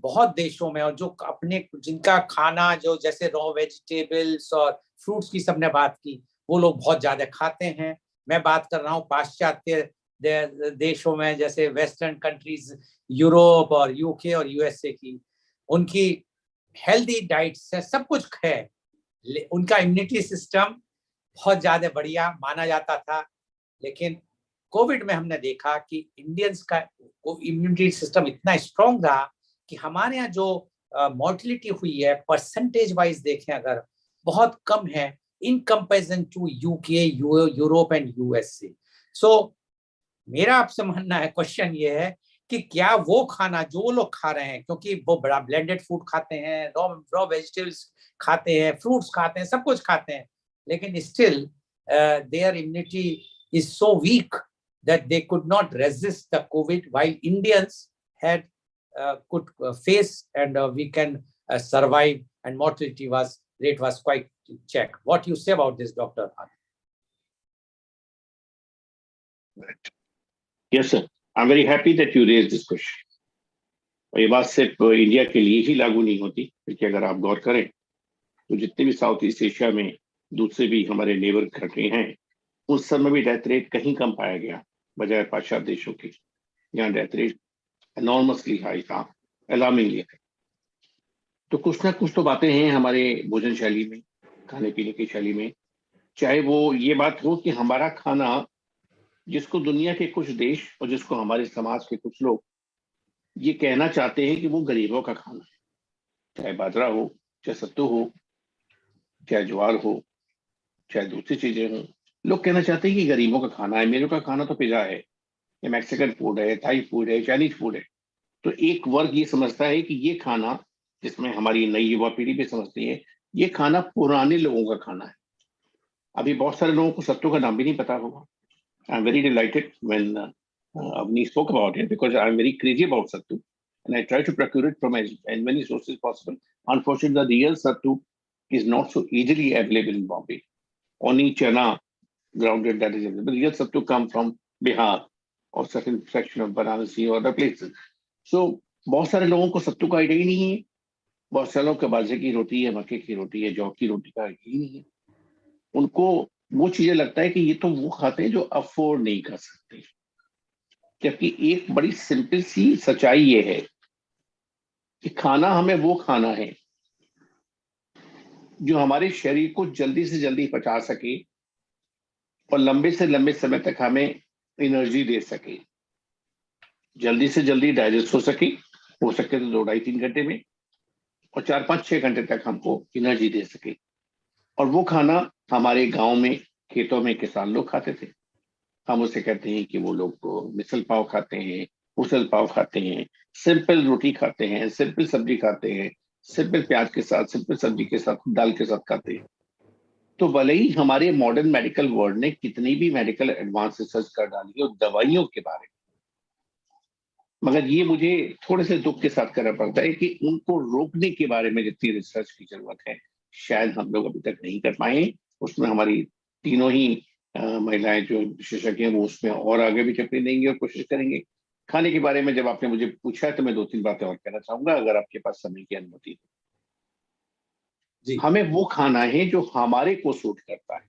बहुत देशों में, और जो अपने जिनका खाना जो जैसे रॉ वेजिटेबल्स और फ्रूट्स की सबने बात की, वो लोग बहुत ज्यादा खाते हैं. मैं बात कर रहा हूँ पाश्चात्य देशों में, जैसे वेस्टर्न कंट्रीज, यूरोप और यूके और यूएसए की, उनकी हेल्दी डाइट से सब कुछ है, उनका इम्यूनिटी सिस्टम बहुत ज्यादा बढ़िया माना जाता था. लेकिन कोविड में हमने देखा कि इंडियंस का इम्यूनिटी सिस्टम इतना स्ट्रांग रहा कि हमारे यहाँ जो मॉर्टिलिटी हुई है परसेंटेज वाइज देखें अगर, बहुत कम है in comparison to UK, Europe and USA. So मेरा आपसे मानना है, क्वेश्चन ये है कि क्या वो खाना जो वो लोग खा रहे हैं, क्योंकि वो बड़ा ब्लेंडेड फूड खाते हैं, रॉ वेजिटेबल्स खाते हैं, फ्रूट्स खाते हैं, सब कुछ खाते हैं, लेकिन still their immunity is so weak that they could not resist the COVID, while Indians had could face and we can survive, and mortality rate was quite check. What you say about this, Dr. Right. Yes, sir. I'm very happy that you raised this question. और ये बात सिर्फ India के लिए ही लागू नहीं होती, क्योंकि अगर आप गौर करें तो जितने भी साउथ ईस्ट एशिया में दूसरे भी हमारे नेबर कंट्री हैं, उस सब में भी डेथ रेट कहीं कम पाया गया बजाय पाश्चात्य देशों के. यहाँ डेथ रेट एनॉर्मसली हाई था, अलार्मिंगली हाई. तो कुछ ना कुछ तो बातें हैं हमारे भोजन शैली में, खाने पीने की शैली में, चाहे वो ये बात हो कि हमारा खाना, जिसको दुनिया के कुछ देश और जिसको हमारे समाज के कुछ लोग ये कहना चाहते हैं कि वो गरीबों का खाना है, चाहे बाजरा हो, चाहे सत्तू हो, चाहे ज्वार हो, चाहे दूसरी चीजें हों, लोग कहना चाहते हैं कि गरीबों का खाना है, मेरे का खाना तो पिज्जा है, ये मैक्सिकन फूड है, थाई फूड है, चाइनीज फूड है. तो एक वर्ग ये समझता है कि ये खाना, जिसमें हमारी नई युवा पीढ़ी भी समझती है, ये खाना पुराने लोगों का खाना है. अभी बहुत सारे लोगों को सत्तू का नाम भी नहीं पता होगा. I am very dilated when Avni spoke about it, because I'm very crazy about sattu and I try to procure it from as many sources possible. Unfortunately, the real sattu is not so easily available in Bombay. Only chana grounded that is available. Real sattu come from Bihar or certain section of Varanasi or other places. So बहुत सारे लोगों को सत्तू का idea ही नहीं है. बहुत सारे लोगों को बाजरे की रोटी है, मक्के की रोटी है, जौ की रोटी का आइडिया ही नहीं है. उनको वो चीजें लगता है कि ये तो वो खाते हैं जो अफोर्ड नहीं कर सकते. जबकि एक बड़ी सिंपल सी सच्चाई ये है कि खाना हमें वो खाना है जो हमारे शरीर को जल्दी से जल्दी पचा सके और लंबे से लंबे समय तक हमें एनर्जी दे सके, जल्दी से जल्दी डाइजेस्ट हो सके, हो सके तो 2-2.5-3 घंटे में, और 4-5-6 घंटे तक हमको एनर्जी दे सके. और वो खाना हमारे गांव में, खेतों में किसान लोग खाते थे. हम उसे कहते हैं कि वो लोग मिसल पाव खाते हैं, उसल पाव खाते हैं, सिंपल रोटी खाते हैं, सिंपल सब्जी खाते हैं, सिंपल प्याज के साथ, सिंपल सब्जी के साथ, दाल के साथ खाते हैं. तो भले ही हमारे मॉडर्न मेडिकल वर्ल्ड ने कितनी भी मेडिकल एडवांस रिसर्च कर डाली है दवाइयों के बारे में, मगर ये मुझे थोड़े से दुख के साथ करना पड़ता है कि उनको रोकने के बारे में जितनी रिसर्च की जरूरत है शायद हम लोग अभी तक नहीं कर पाए. उसमें हमारी तीनों ही महिलाएं जो विशेषज्ञ हैं वो उसमें और आगे भी चक्री देंगे और कोशिश करेंगे. खाने के बारे में जब आपने मुझे पूछा है तो मैं 2-3 बातें और कहना चाहूंगा, अगर आपके पास समय की अनुमति हो. जी. हमें वो खाना है जो हमारे को सूट करता है.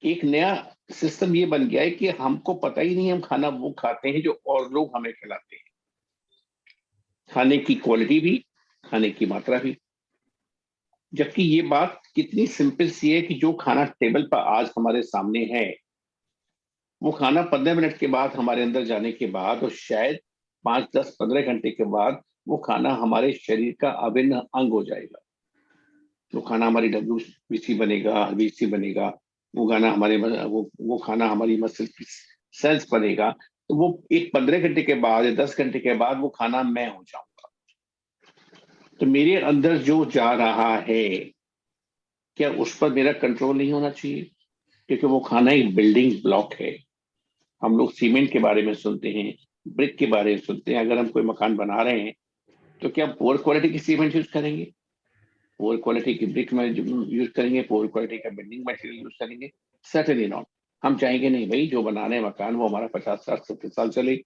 एक नया सिस्टम ये बन गया है कि हमको पता ही नहीं हम खाना वो खाते हैं जो और लोग हमें खिलाते हैं। खाने की क्वालिटी भी, खाने की मात्रा भी। जबकि ये बात कितनी सिंपल सी है कि जो खाना टेबल पर आज हमारे सामने है, वो खाना 15 मिनट के बाद हमारे अंदर जाने के बाद और शायद 5, 10, 15 घंटे के बाद वो खाना हमारे शरीर का अभिन्न अंग हो जाएगा। वो खाना हमारी WBC बनेगा, BC बनेगा, वो खाना वो खाना हमारी मसल की सेल्स बनेगा। तो वो एक 15 घंटे के बाद या 10 घंटे के बाद वो खाना मैं हो जाऊंगा। तो मेरे अंदर जो जा रहा है, क्या उस पर मेरा कंट्रोल नहीं होना चाहिए? क्योंकि वो खाना एक बिल्डिंग ब्लॉक है। हम लोग सीमेंट के बारे में सुनते हैं, ब्रिक के बारे में सुनते हैं। अगर हम कोई मकान बना रहे हैं तो क्या पुअर क्वालिटी की सीमेंट यूज करेंगे, पुअर क्वालिटी की ब्रिक में यूज करेंगे, पुअर क्वालिटी का बिल्डिंग मटेरियल यूज करेंगे? Certainly not. हम चाहेंगे नहीं भाई जो बना रहे हैं मकान वो हमारा 50, 60, 70 साल चले।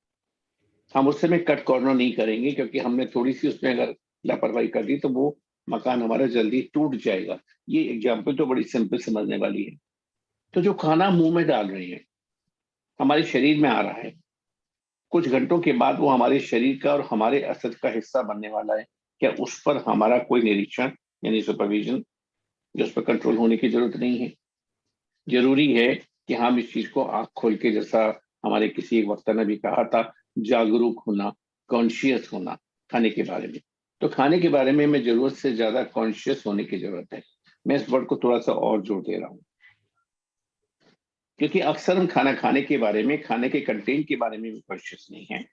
हम उससे में कट कॉर्नर नहीं करेंगे, क्योंकि हमने थोड़ी सी उसमें अगर लापरवाही कर दी तो वो मकान हमारा जल्दी टूट जाएगा। ये एग्जाम्पल तो बड़ी सिंपल समझने वाली है। तो जो खाना मुंह में डाल रहे हैं, हमारे शरीर में आ रहा है, कुछ घंटों के बाद वो हमारे शरीर का और हमारे असर का हिस्सा बनने वाला है। क्या उस पर हमारा कोई निरीक्षण यानी सुपरविजन, जो उस पर कंट्रोल होने की जरूरत नहीं है? जरूरी है कि हम इस चीज को आंख खोल के, जैसा हमारे किसी एक वक्ता ने भी कहा था, जागरूक होना, कॉन्शियस होना खाने के बारे में। तो खाने के बारे में जरूरत से ज्यादा कॉन्शियस होने की जरूरत है। मैं इस वर्ड को थोड़ा सा और जोर दे रहा हूँ, क्योंकि अक्सर हम खाना खाने के बारे में, खाने के कंटेंट के बारे में भी कॉन्शियस नहीं है।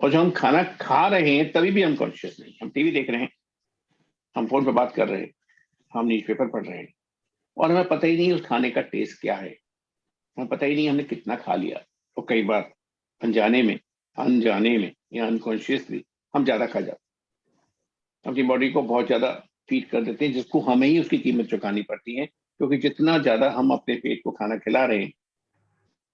और जब हम खाना खा रहे हैं तभी भी हम कॉन्शियस नहीं। हम टीवी देख रहे हैं, हम फोन पे बात कर रहे हैं, हम न्यूज़पेपर पढ़ रहे हैं, और हमें पता ही नहीं उस खाने का टेस्ट क्या है। हमें पता ही नहीं हमने कितना खा लिया। तो कई बार अनजाने में या अनकॉन्शियसली हम ज्यादा खा जाते हैं, अपनी बॉडी को बहुत ज्यादा फीड कर देते हैं, जिसको हमें ही उसकी कीमत चुकानी पड़ती है। क्योंकि जितना ज्यादा हम अपने पेट को खाना खिला रहे हैं,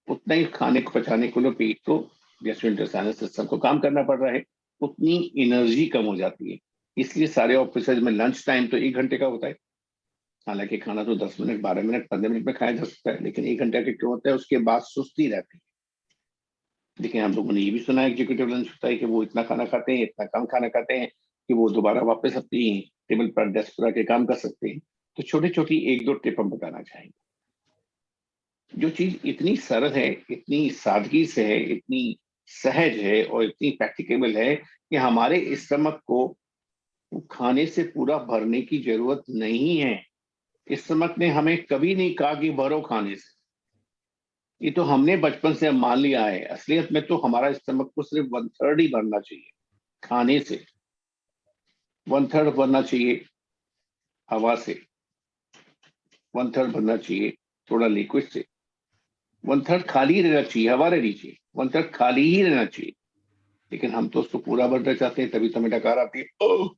उतना ही खाने को पचाने के लिए पेट को, गैस्ट्रोइंटेस्टाइनल सिस्टम को काम करना पड़ रहा है, उतनी एनर्जी कम हो जाती है। इसलिए सारे ऑफिस में लंच टाइम तो 1 घंटे का होता है। हालांकि खाना तो 10 मिनट, 12 मिनट, 15 मिनट में खाया जा सकता है, लेकिन 1 घंटे का क्यों होता है? उसके बाद सुस्ती रहती है। लेकिन हम लोगों ने ये भी सुना है एग्जीक्यूटिव लंच होता है कि वो इतना खाना खाते हैं, इतना कम खाना खाते हैं कि वो दोबारा वापस अपनी टेबल पर डेस्क पर आके काम कर सकते हैं। तो छोटी छोटी 1-2 टिप हम बताना चाहेंगे। जो चीज इतनी सरल है, इतनी सादगी से है, इतनी सहज है और इतनी प्रैक्टिकेबल है कि हमारे स्टमक को खाने से पूरा भरने की जरूरत नहीं है। स्टमक ने हमें कभी नहीं कहा कि भरो खाने से। ये तो हमने बचपन से मान लिया है। असलियत में तो हमारा स्टमक को सिर्फ 1/3 ही भरना चाहिए खाने से। 1/3 भरना चाहिए हवा से, 1/3 भरना चाहिए थोड़ा लिक्विड से, 1/3 खाली रहना चाहिए, हवा रहनी चाहिए, 1/3 खाली ही रहना चाहिए। लेकिन हम तो उसको पूरा भरना चाहते हैं, तभी तो हमें डकार आती है। ओह!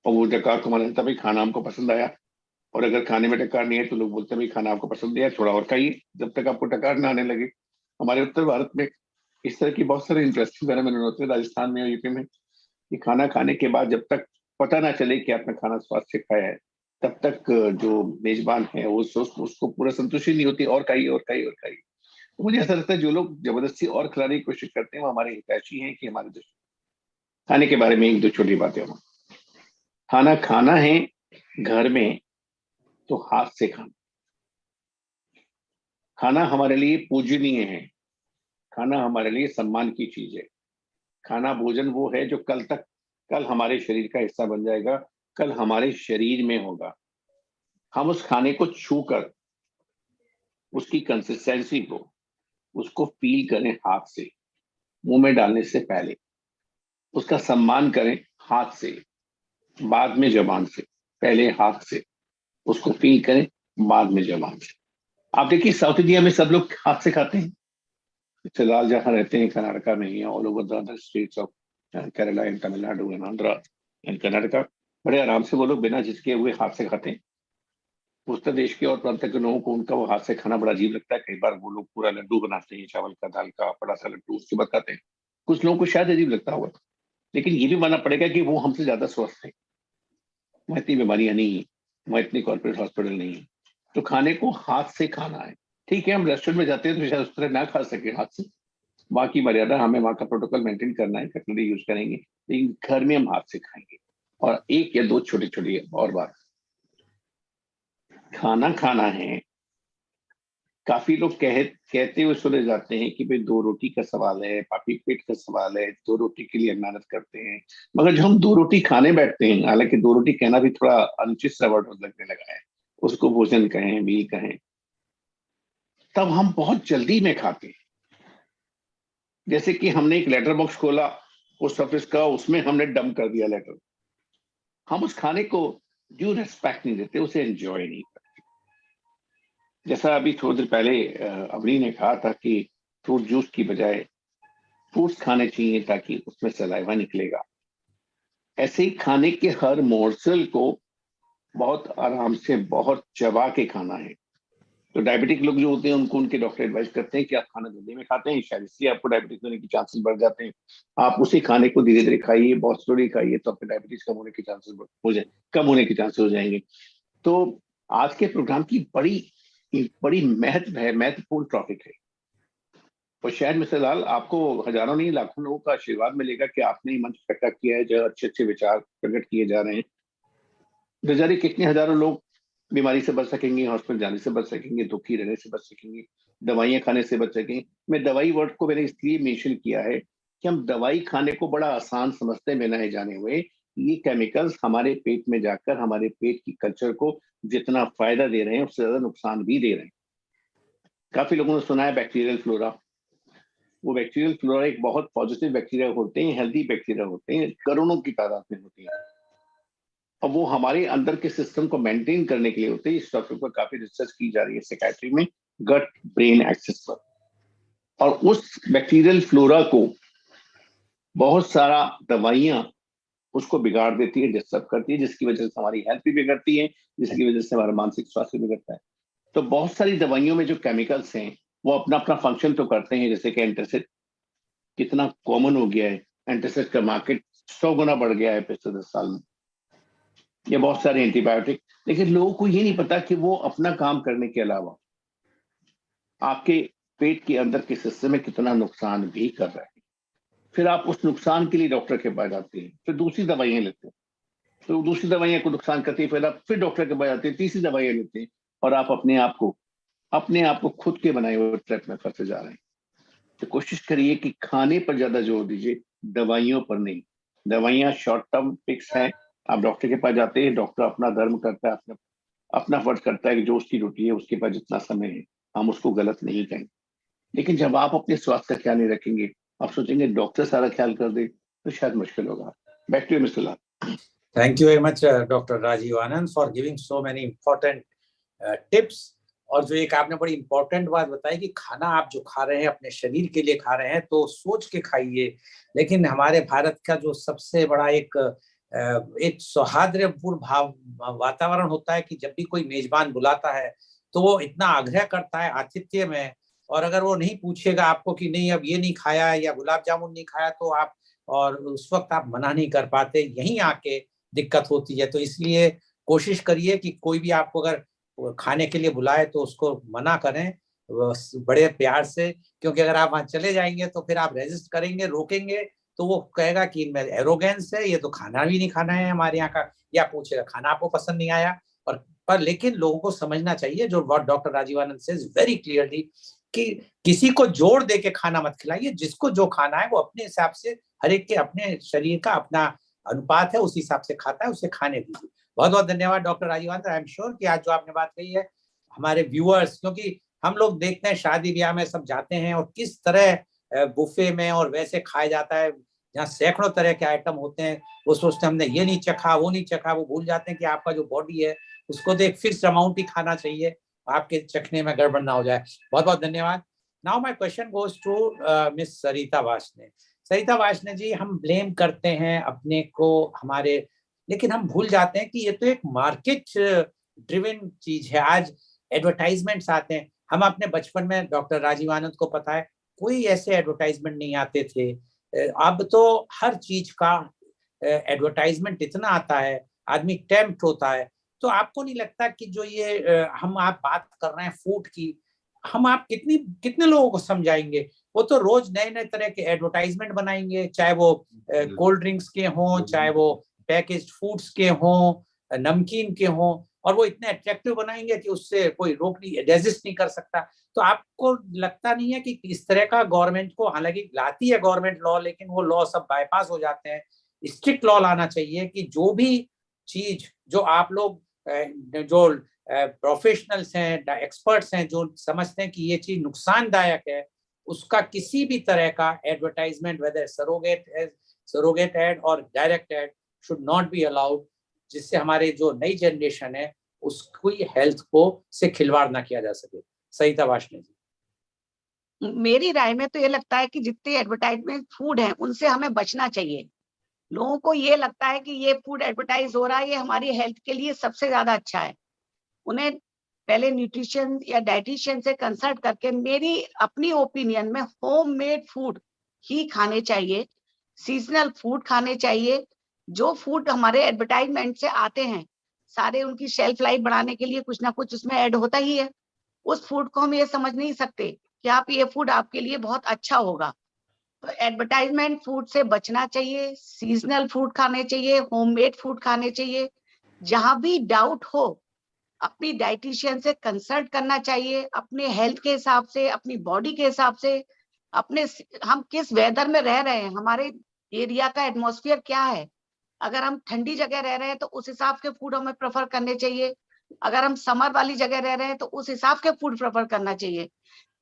और वो डकार को माना तभी खाना हमको पसंद आया। और अगर खाने में डकार नहीं है तो लोग बोलते हैं भाई खाना आपको पसंद नहीं है, थोड़ा और खाइए जब तक आपको डकार ना आने लगे। हमारे उत्तर भारत में इस तरह की बहुत सारे इंटरेस्टिंग फेनोमेनन होते हैं, राजस्थान में और यूपी में, कि खाना खाने के बाद जब तक पता ना चले कि आपने खाना स्वाद से खाया है, तब तक जो मेजबान है वो उसको पूरा संतुष्टि नहीं होती, और खाइए और खाइए और खाइए। तो मुझे ऐसा लगता है जो लोग जबरदस्ती और खिलाने की कोशिश करते हैं वो हमारे हितैषी हैं कि हमारे दुश्मन। खाने के बारे में 1-2 छोटी बातें हम। खाना खाना है घर में तो हाथ से खाना। खाना हमारे लिए पूजनीय है, खाना हमारे लिए सम्मान की चीज है। खाना भोजन वो है जो कल हमारे शरीर का हिस्सा बन जाएगा, कल हमारे शरीर में होगा। हम उस खाने को छूकर उसकी कंसिस्टेंसी को, उसको फील करें हाथ से, मुंह में डालने से पहले उसका सम्मान करें हाथ से, बाद में जबान से। पहले हाथ से उसको फील करें, बाद में जबान से। आप देखिए साउथ इंडिया में सब लोग हाथ से खाते हैं। फिलहाल जहाँ रहते हैं कर्नाटका में ही, all over the other states of Kerala and Tamil Nadu and Andhra and Karnataka, बड़े आराम से वो लोग बिना झिझके हुए हाथ से खाते हैं। उत्तर देश के और प्रांत के लोगों को उनका वो हाथ से खाना बड़ा अजीब लगता है। कई बार वो लोग पूरा लड्डू बनाते हैं चावल का, दाल का बड़ा सा लड्डू, उसके बाद खाते हैं। कुछ लोगों को शायद अजीब लगता होगा, लेकिन ये भी मानना पड़ेगा कि वो हमसे ज्यादा स्वस्थ है, वहाँ इतनी बीमारियां नहीं है, वहाँ इतनी कॉर्पोरेट हॉस्पिटल नहीं है। तो खाने को हाथ से खाना है। ठीक है, हम रेस्टोरेंट में जाते हैं तो शायद उस तरह ना खा सके हाथ से, बाकी मर्यादा हमें वहाँ का प्रोटोकॉल मेंटेन करना है, कटलरी यूज करेंगे, लेकिन घर में हम हाथ से खाएंगे। और एक या दो छोटी छोटी और बात, खाना खाना है, काफी लोग कहते हुए सुने जाते हैं कि भाई 2 रोटी का सवाल है, पापी पेट का सवाल है, 2 रोटी के लिए मेहनत करते हैं। मगर जब हम 2 रोटी खाने बैठते हैं, हालांकि 2 रोटी कहना भी थोड़ा अनुचित सा वर्ड लगने लगा है, उसको भोजन कहें, मील कहें, तब हम बहुत जल्दी में खाते हैं। जैसे कि हमने एक लेटर बॉक्स खोला पोस्ट ऑफिस का, उसमें हमने डंप कर दिया लेटर। हम उस खाने को ड्यू रेस्पेक्ट नहीं देते, उसे एंजॉय नहीं करते। जैसा अभी थोड़ी देर पहले अवनी ने कहा था कि फ्रूट जूस की बजाय फ्रूट्स खाने चाहिए ताकि उसमें सलाइवा निकलेगा, ऐसे ही खाने के हर मोर्सल को बहुत आराम से, बहुत चबा के खाना है। तो डायबिटिक लोग जो होते हैं उनको उनके डॉक्टर एडवाइस करते हैं कि आप खाना जल्दी में खाते हैं, शायद इसलिए आपको डायबिटीज होने के चांसेस बढ़ जाते हैं। आप उसी खाने को धीरे धीरे खाइए, बहुत स्लोली खाइए, तो आपके डायबिटीज कम होने के चांसेस कम होने के चांसेस हो जाएंगे। तो आज के प्रोग्राम की बड़ी महत्वपूर्ण टॉपिक है, और शायद मिस्टर लाल आपको हजारों नहीं लाखों लोगों का आशीर्वाद मिलेगा कि आपने ही मंच इकट्ठा किया है, जो अच्छे अच्छे विचार प्रकट किए जा रहे हैं। बेचारे कितने हजारों लोग बीमारी से बच सकेंगे, हॉस्पिटल जाने से बच सकेंगे, दुखी रहने से बच सकेंगे, दवाइयां खाने से बच सकेंगे। मैं दवाई वर्ड को मैंने इसलिए मेंशन किया है कि हम दवाई खाने को बड़ा आसान समझते हैं, बिना जाने हुए ये केमिकल्स हमारे पेट में जाकर हमारे पेट की कल्चर को जितना फायदा दे रहे हैं उससे ज्यादा नुकसान भी दे रहे हैं। काफी लोगों ने सुना है बैक्टीरियल फ्लोरा। वो बैक्टीरियल फ्लोरा एक बहुत पॉजिटिव बैक्टीरिया होते हैं, हेल्दी बैक्टीरिया होते हैं, करोड़ों की तादाद में होती है, और वो हमारे अंदर के सिस्टम को मेंटेन करने के लिए होते हैं। इस टॉपिक पर काफी रिसर्च की जा रही है साइकियाट्री में, गट ब्रेन एक्सेस पर। और उस बैक्टीरियल फ्लोरा को बहुत सारा दवाइयां उसको बिगाड़ देती है, डिस्टर्ब करती है, जिसकी वजह से हमारी हेल्थ भी बिगड़ती है, जिसकी वजह से हमारा मानसिक स्वास्थ्य बिगड़ता है। तो बहुत सारी दवाइयों में जो केमिकल्स हैं वो अपना अपना फंक्शन तो करते हैं। जैसे कि एंटासिड कितना कॉमन हो गया है, एंटासिड का मार्केट 100 गुना बढ़ गया है पिछले 10 साल में। ये बहुत सारे एंटीबायोटिक, लेकिन लोगों को ये नहीं पता कि वो अपना काम करने के अलावा आपके पेट के अंदर के सिस्टम में कितना नुकसान भी कर रहे हैं। फिर आप उस नुकसान के लिए डॉक्टर के पास जाते हैं, फिर दूसरी दवाइयां लेते हैं, तो दूसरी दवाइयां को नुकसान करती है, फिर आप फिर डॉक्टर के पास जाते हैं, तीसरी दवाइयां लेते हैं, और आप अपने आप को खुद के बनाए हुए ट्रैप में फंसे जा रहे हैं। तो कोशिश करिए कि खाने पर ज्यादा जोर दीजिए, दवाइयों पर नहीं। दवाइयां शॉर्ट टर्म फिक्स है, आप डॉक्टर के पास जाते हैं, डॉक्टर अपना धर्म करता है, अपना फर्ज करता है कि जो उसकी ड्यूटी है, उसके पास जितना समय है हम उसको गलत नहीं कहेंगे। लेकिन जब आप अपने स्वास्थ्य का ख्याल नहीं रखेंगे, आप सोचेंगे डॉक्टर सारा ख्याल कर दे, तो शायद मुश्किल होगा। Back to you mister Lal. Thank you very much, Dr. Rajiv Anand, for giving so many important tips. और जो एक आपने बड़ी इंपॉर्टेंट बात बताई कि खाना आप जो खा रहे हैं अपने शरीर के लिए खा रहे हैं तो सोच के खाइए। लेकिन हमारे भारत का जो सबसे बड़ा एक सौहार्दपूर्ण वातावरण होता है कि जब भी कोई मेजबान बुलाता है तो वो इतना आग्रह करता है आतिथ्य में, और अगर वो नहीं पूछेगा आपको कि नहीं अब ये नहीं खाया या गुलाब जामुन नहीं खाया तो आप, और उस वक्त आप मना नहीं कर पाते, यहीं आके दिक्कत होती है। तो इसलिए कोशिश करिए कि कोई भी आपको अगर खाने के लिए बुलाए तो उसको मना करें बड़े प्यार से, क्योंकि अगर आप वहां चले जाएंगे तो फिर आप रेजिस्ट करेंगे, रोकेंगे, तो वो कहेगा कि इनमें एरोगेंस है, ये तो खाना भी नहीं खाना है हमारे यहाँ का, या पूछेगा खाना आपको पसंद नहीं आया। और पर लेकिन लोगों को समझना चाहिए जो डॉक्टर राजीवानंद सेज वेरी क्लियरली कि किसी को जोर दे के खाना मत खिलाइए, जिसको जो खाना है वो अपने हिसाब से, हर एक के अपने शरीर का अपना अनुपात है, उस हिसाब से खाता है, उसे खाने दीजिए। बहुत बहुत धन्यवाद डॉक्टर राजीवानंद। आई एम श्योर कि आज जो आपने बात कही है हमारे व्यूअर्स, क्योंकि हम लोग देखते हैं शादी ब्याह में सब जाते हैं और किस तरह बुफे में और वैसे खाया जाता है जहाँ सैकड़ों तरह के आइटम होते हैं, वो सोचते हैं हमने ये नहीं चखा वो नहीं चखा, वो भूल जाते हैं कि आपका जो बॉडी है उसको तो एक फिक्स्ड अमाउंट ही खाना चाहिए, आपके चखने में गड़बड़ ना हो जाए। बहुत बहुत धन्यवाद। Now my question goes to miss Sarita Varshney. Sarita Varshney ji, हम ब्लेम करते हैं अपने को हमारे, लेकिन हम भूल जाते हैं कि ये तो एक मार्केट ड्रिवन चीज है। आज एडवर्टाइजमेंट्स आते हैं, हम अपने बचपन में, डॉक्टर राजीव आनंद को पता है, कोई ऐसे एडवर्टाइजमेंट नहीं आते थे। अब तो हर चीज का एडवर्टाइजमेंट इतना आता है, आदमी टेम्प्ट होता है। तो आपको नहीं लगता कि जो ये आप बात कर रहे हैं फूड की, हम आप कितने लोगों को समझाएंगे? वो तो रोज नए नए तरह के एडवर्टाइजमेंट बनाएंगे, चाहे वो कोल्ड ड्रिंक्स के हों, चाहे वो पैकेज्ड फूड्स के हों, नमकीन के हों, और वो इतने अट्रैक्टिव बनाएंगे कि उससे कोई रेजिस्ट नहीं कर सकता। तो आपको लगता नहीं है कि इस तरह का गवर्नमेंट को, हालांकि लाती है गवर्नमेंट लॉ, लेकिन वो लॉ सब बाईपास हो जाते हैं? स्ट्रिक्ट लॉ लाना चाहिए कि जो भी चीज जो आप लोग जो प्रोफेशनल्स हैं, एक्सपर्ट्स हैं, जो समझते हैं कि ये चीज नुकसानदायक है, उसका किसी भी तरह का एडवर्टाइजमेंट, वेदर सरोगेट एड और direct ad, should not be allowed, जिससे हमारे जो नई जनरेशन है उसकी हेल्थ को से खिलवाड़ ना किया जा सके। सहिता वाशने जी। मेरी राय में तो ये लगता है कि जितने एडवर्टाइजमेंट फूड हैं उनसे हमें बचना चाहिए। लोगों को ये लगता है कि ये फूड एडवर्टाइज हो रहा है, ये हमारी हेल्थ के लिए सबसे ज्यादा अच्छा है। उन्हें पहले न्यूट्रिशन या डाइटिशियन से कंसल्ट करके, मेरी अपनी ओपिनियन में, होममेड फूड ही खाने चाहिए, सीजनल फूड खाने चाहिए। जो फूड हमारे एडवर्टाइजमेंट से आते हैं सारे उनकी शेल्फ लाइफ बढ़ाने के लिए कुछ ना कुछ उसमें ऐड होता ही है। उस फूड को हम ये समझ नहीं सकते कि आप ये फूड आपके लिए बहुत अच्छा होगा। तो एडवर्टाइजमेंट फूड से बचना चाहिए, सीजनल फूड खाने चाहिए, होममेड फूड खाने चाहिए। जहां भी डाउट हो अपनी डाइटिशियन से कंसल्ट करना चाहिए, अपने हेल्थ के हिसाब से, अपनी बॉडी के हिसाब से, अपने हम किस वेदर में रह रहे हैं, हमारे एरिया का एटमॉस्फेयर क्या है। अगर हम ठंडी जगह रह रहे हैं तो उस हिसाब के फूड हमें प्रेफर करने चाहिए। अगर हम समर वाली जगह रह रहे हैं तो उस हिसाब के फूड प्रेफर करना चाहिए।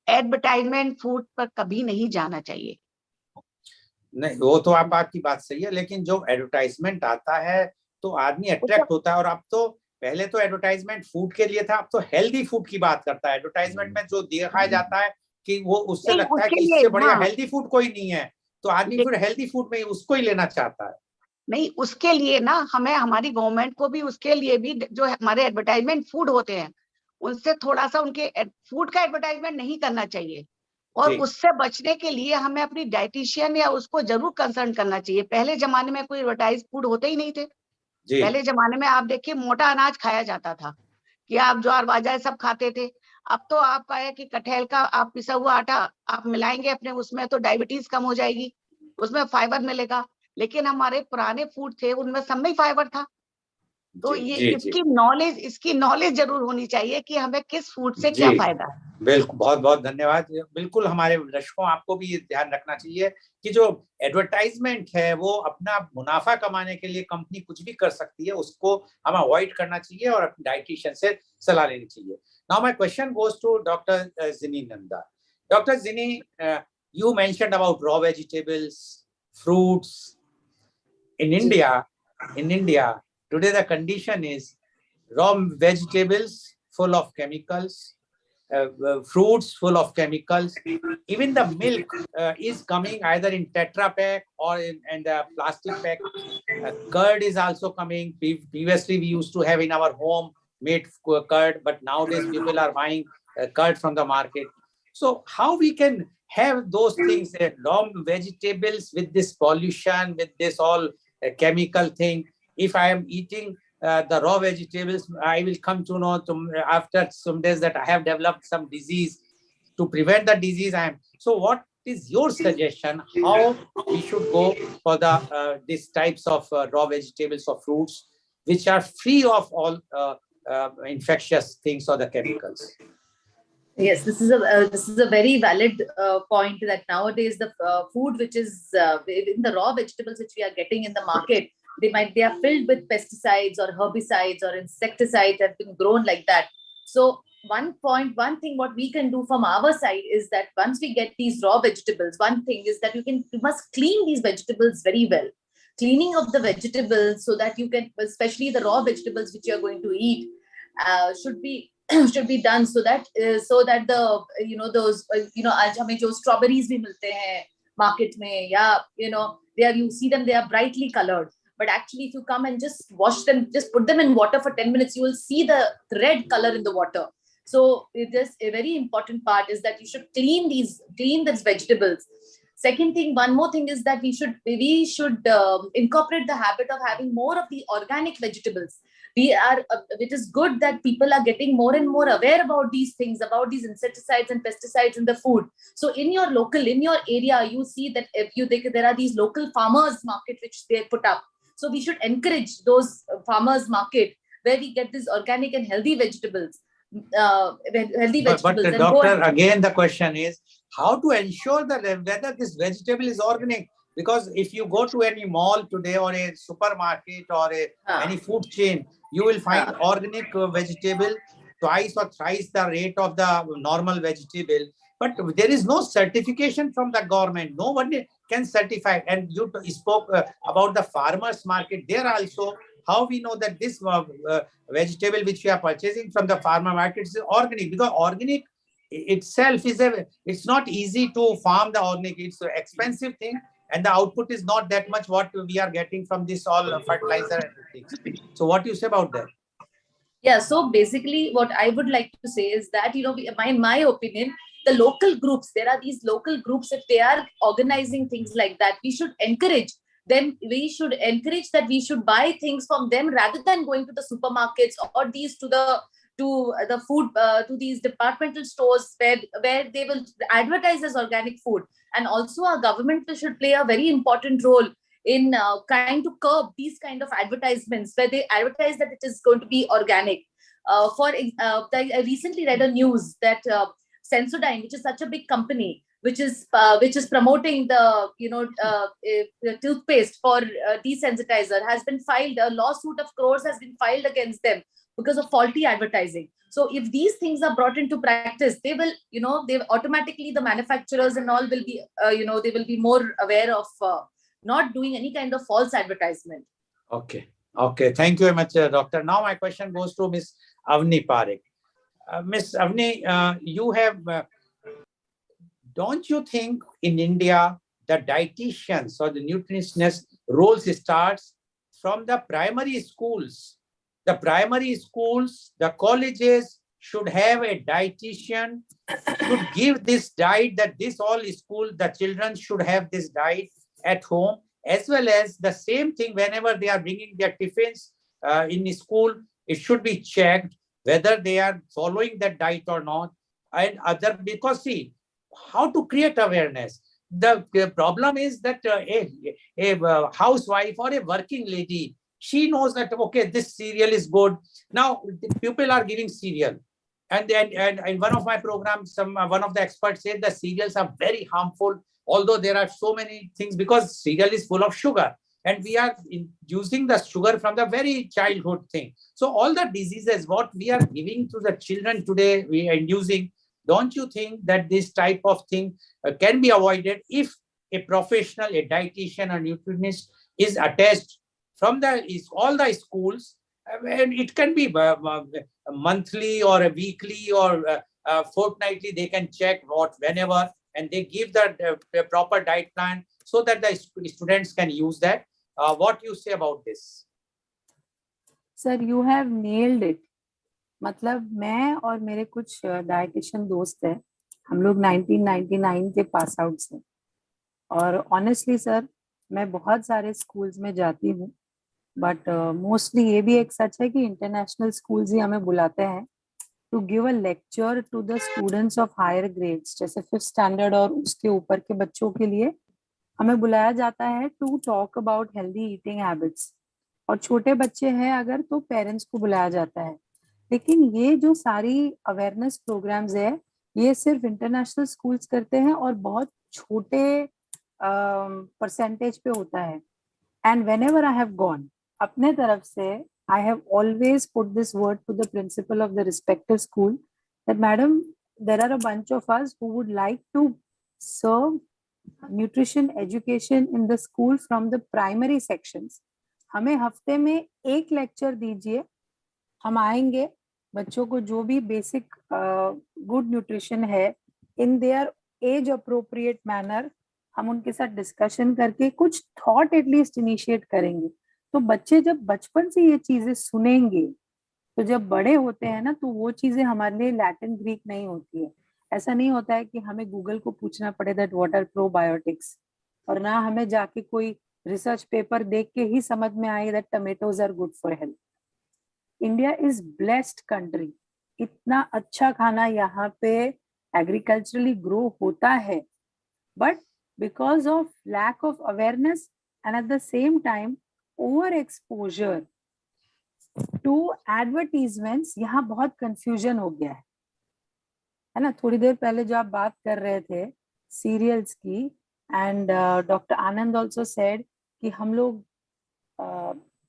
एडवर्टाइजमेंट फूड पर कभी नहीं जाना चाहिए। नहीं, वो तो आपकी बात सही है, लेकिन जो एडवर्टाइजमेंट आता है तो आदमी अट्रैक्ट होता है। और अब तो, पहले तो एडवर्टाइजमेंट फूड के लिए था, अब तो हेल्दी फूड की बात करता है। एडवर्टाइजमेंट में जो दिखाया जाता है कि वो, उससे लगता है कि इससे बढ़िया हेल्दी फूड कोई नहीं है, तो आदमी फिर हेल्दी फूड में उसको ही लेना चाहता है। नहीं, उसके लिए ना हमें, हमारी गवर्नमेंट को भी उसके लिए भी, जो हमारे एडवर्टाइजमेंट फूड होते हैं उनसे थोड़ा सा उनके फूड का एडवर्टाइजमेंट नहीं करना चाहिए। और उससे बचने के लिए हमें अपनी डाइटिशियन या उसको जरूर कंसल्ट करना चाहिए। पहले जमाने में कोई एडवर्टाइज फूड होते ही नहीं थे। पहले जमाने में आप देखिए मोटा अनाज खाया जाता था कि आप ज्वार बाजरा सब खाते थे। अब तो आपका है कि कटहल का आप पिसा हुआ आटा आप मिलाएंगे अपने उसमें तो डायबिटीज कम हो जाएगी, उसमें फाइबर मिलेगा। लेकिन हमारे पुराने फूड थे उनमें सब में फाइबर था। तो ये इसकी नॉलेज जरूर होनी चाहिए कि हमें किस फूड से क्या फायदा है। बिल्कुल, बहुत बहुत धन्यवाद। बिल्कुल, हमारे दर्शकों, आपको भी ये ध्यान रखना चाहिए कि जो एडवर्टाइजमेंट है वो अपना मुनाफा कमाने के लिए कंपनी कुछ भी कर सकती है, उसको हम अवॉइड करना चाहिए और अपनी डाइटिशियन से सलाह लेनी चाहिए। Now my question goes to doctor Jini Nanda. Doctor Jini, you mentioned about raw vegetables, fruits. In India, today the condition is raw vegetables full of chemicals, fruits full of chemicals. Even the milk is coming either in Tetra Pak or in the plastic pack. Curd is also coming. Previously, we used to have in our home made curd, but nowadays people are buying curd from the market. So how we can have those things, raw vegetables with this pollution, with this all chemical thing? If I am eating the raw vegetables, I will come to know after some days that I have developed some disease. To prevent the disease, so what is your suggestion how we should go for the these types of raw vegetables or fruits which are free of all infectious things or the chemicals? Yes, this is a very valid point, that nowadays the food which is in the raw vegetables which we are getting in the market, they are filled with pesticides or herbicides or insecticides have been grown like that. So one thing what we can do from our side is that once we get these raw vegetables, one thing is that you must clean these vegetables very well. Cleaning of the vegetables so that you can, especially the raw vegetables which you are going to eat, should be done so that the those आज हमें जो strawberries भी मिलते हैं market में, या you see them, they are brightly colored, but actually if you come and just wash them, just put them in water for 10 minutes, you will see the red color in the water. So it is a very important part is that you should clean these vegetables. Second thing, one more thing is that we should incorporate the habit of having more of the organic vegetables. It is good that people are getting more and more aware about these things, about these insecticides and pesticides in the food. So in your area, you see that there are these local farmers market which they put up. So we should encourage those farmers market where we get these organic and healthy vegetables. But doctor, again the question is how to ensure that whether this vegetable is organic. Because if you go to any mall today or a supermarket or any food chain, you will find organic vegetable twice or thrice the rate of the normal vegetable. But there is no certification from the government. Nobody can certify. And you spoke about the farmers market. There also, how we know that this vegetable which we are purchasing from the farmer market is organic? Because organic itself is it's not easy to farm the organic. It's an expensive thing. And the output is not that much what we are getting from this all fertilizer and things. So what do you say about that? Yeah, so basically what I would like to say is that, in my opinion, the local groups, there are these local groups, if they are organizing things like that, we should encourage them. We should encourage that we should buy things from them rather than going to the supermarkets or these to these departmental stores where they will advertise as organic food. And also our government should play a very important role in trying to curb these kind of advertisements where they advertise that it is going to be organic. I recently read a news that Sensodyne, which is such a big company, which is promoting the toothpaste for desensitizer, has been filed. A lawsuit of crores has been filed against them because of faulty advertising. So if these things are brought into practice, they will, they automatically, the manufacturers and all will be, they will be more aware of not doing any kind of false advertisement. Okay. Thank you very much, doctor. Now my question goes to Ms. Avni Parekh. Ms. Avni, you have, don't you think in India, the dietitians or the nutritionists roles starts from the primary schools? The primary schools, the colleges should have a dietitian, should give this diet, that this all school, the children should have this diet at home, as well as the same thing whenever they are bringing their tiffins in school, it should be checked whether they are following that diet or not. And because see, how to create awareness? The problem is that a housewife or a working lady, she knows that, okay, this cereal is good. Now, people are giving cereal. And in one of my programs, one of the experts said the cereals are very harmful, although there are so many things, because cereal is full of sugar. And we are using the sugar from the very childhood thing. So all the diseases, what we are giving to the children today, we are using. Don't you think that this type of thing can be avoided if a professional, a dietitian or nutritionist is attached from all the schools? And it can be monthly or a weekly or fortnightly. They can check whenever, and they give the proper diet plan so that the students can use that. What you say about this? Sir, you have nailed it. मतलब मैं और मेरे कुछ dietitian दोस्त हैं, हम लोग 1999 के पास आउट से, और ऑनेस्टली सर मैं बहुत सारे स्कूल्स में जाती हूँ, बट मोस्टली ये भी एक सच है कि इंटरनेशनल स्कूल्स ही हमें बुलाते हैं to give a lecture to the students of higher grades, जैसे 5th स्टैंडर्ड और उसके ऊपर के बच्चों के लिए हमें बुलाया जाता है to talk about healthy eating habits, और छोटे बच्चे हैं अगर तो पेरेंट्स को बुलाया जाता है। लेकिन ये जो सारी अवेयरनेस प्रोग्राम्स है ये सिर्फ इंटरनेशनल स्कूल्स करते हैं और बहुत छोटे परसेंटेज पे होता है। And whenever I have gone, अपने तरफ से I have always put this word to the principal of the respective school that, madam, there are a bunch of us who would like to serve nutrition education in the school from the primary sections. हमें हफ्ते में एक lecture दीजिए, हम आएंगे, बच्चों को जो भी बेसिक गुड न्यूट्रिशन है in their age appropriate manner हम उनके साथ डिस्कशन करके कुछ थॉट एटलीस्ट इनिशिएट करेंगे। तो बच्चे जब बचपन से ये चीजें सुनेंगे तो जब बड़े होते हैं ना तो वो चीजें हमारे लिए लैटिन ग्रीक नहीं होती है। ऐसा नहीं होता है कि हमें गूगल को पूछना पड़े दैट व्हाट आर प्रोबायोटिक्स, और ना हमें जाके कोई रिसर्च पेपर देख के ही समझ में आए that tomatoes are good for health. India is blessed country, इतना अच्छा खाना यहाँ पे एग्रीकल्चरली ग्रो होता है, but because of lack of awareness and at the same time over exposure to advertisements, यहाँ बहुत कंफ्यूजन हो गया है ना। थोड़ी देर पहले जो आप बात कर रहे थे सीरियल्स की, and doctor Anand also said कि हम लोग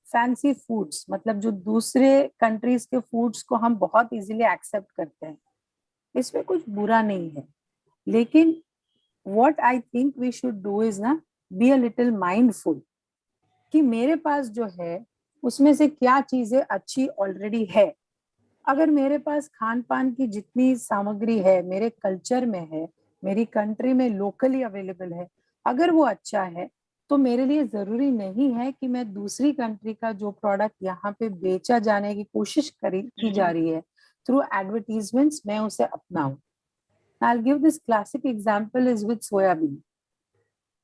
फैंसी फूड्स, मतलब जो दूसरे कंट्रीज के फूड्स को हम बहुत इजीली एक्सेप्ट करते हैं, इसमें कुछ बुरा नहीं है, लेकिन what I think we should do is ना बी अ लिटिल माइंडफुल कि मेरे पास जो है उसमें से क्या चीजें अच्छी ऑलरेडी है। अगर मेरे पास खान पान की जितनी सामग्री है मेरे कल्चर में है, मेरी कंट्री में लोकली अवेलेबल है, अगर वो अच्छा है तो मेरे लिए जरूरी नहीं है कि मैं दूसरी कंट्री का जो प्रोडक्ट यहाँ पे बेचा जाने की कोशिश की जा रही है थ्रू एडवर्टीजमेंट्स, मैं उसे अपनाऊं। I'll give this classic example is with soybean.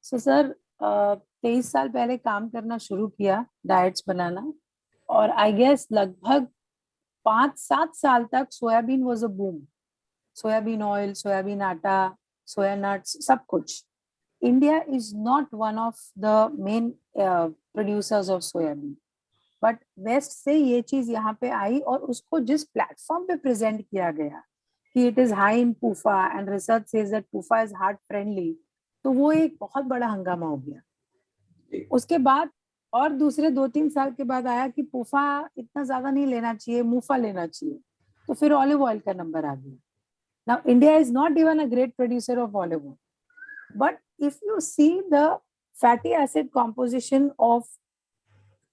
So sir 23 साल पहले काम करना शुरू किया डाइट्स बनाना, और आई गेस लगभग 5-7 साल तक soybean was a boom. Soybean oil, soybean आटा, सोया नट्स, सब कुछ। India is not one of the main producers of soybean, but west से ये चीज यहाँ पे आई और उसको जिस प्लेटफॉर्म पे प्रेजेंट किया गया कि it is high in पूफा and research says that पूफा is heart friendly, तो वो एक बहुत बड़ा हंगामा हो गया। उसके बाद और दूसरे 2-3 साल के बाद आया कि पूफा इतना ज्यादा नहीं लेना चाहिए, मूफा लेना चाहिए, तो फिर ऑलिव ऑयल का नंबर आ गया। Now India is not even a great producer of olive oil, but if you see the fatty acid composition of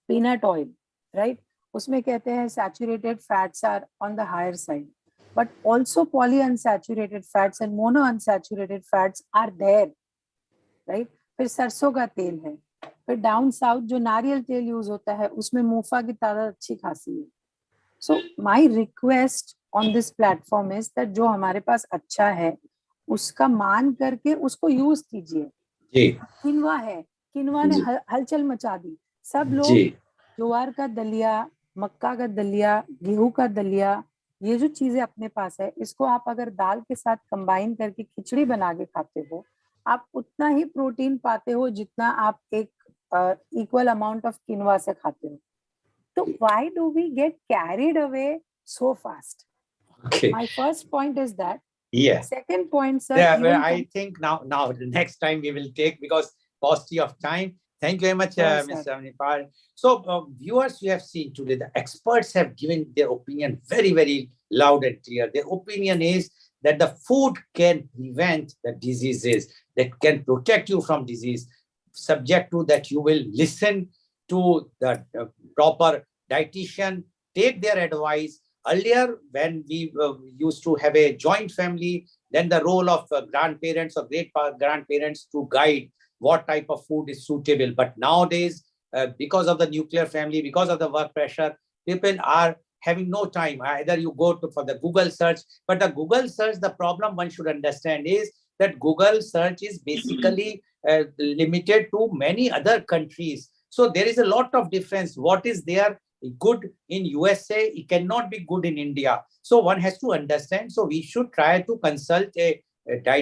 peanut oil, right, उसमें कहते हैं saturated fats are on the higher side, but also polyunsaturated fats and monounsaturated fats are there, right? फिर सरसों का तेल है, फिर down south जो नारियल तेल यूज होता है उसमें मूफा की तादाद अच्छी खासी है। So my request on this platform is that जो हमारे पास अच्छा है उसका मान करके उसको यूज कीजिए। किनवा है, किनवा ने हलचल मचा दी, सब लोग ज्वार का दलिया, मक्का का दलिया, गेहूं का दलिया, ये जो चीजें अपने पास है, इसको आप अगर दाल के साथ कंबाइन करके खिचड़ी बना के खाते हो, आप उतना ही प्रोटीन पाते हो जितना आप एक इक्वल अमाउंट ऑफ किनवा से खाते हो। तो why do we get carried away so fast? My first point is that. Yeah. Second point, sir. Yeah, well, I think now the next time we will take, because paucity of time. Thank you very much, Yes, Ms. sir. Amnipal. So, viewers, you have seen today, the experts have given their opinion very, very loud and clear. Their opinion is that the food can prevent the diseases, that can protect you from disease, subject to that you will listen to the proper dietitian, take their advice. Earlier, when we used to have a joint family, then the role of grandparents or great-grandparents to guide what type of food is suitable. But nowadays, because of the nuclear family, because of the work pressure, people are having no time. Either you go for the Google search, but the Google search, the problem one should understand is that Google search is basically limited to many other countries. So there is a lot of difference. What is there good in USA, it cannot be good in India. So one has to understand. So we should try to consult a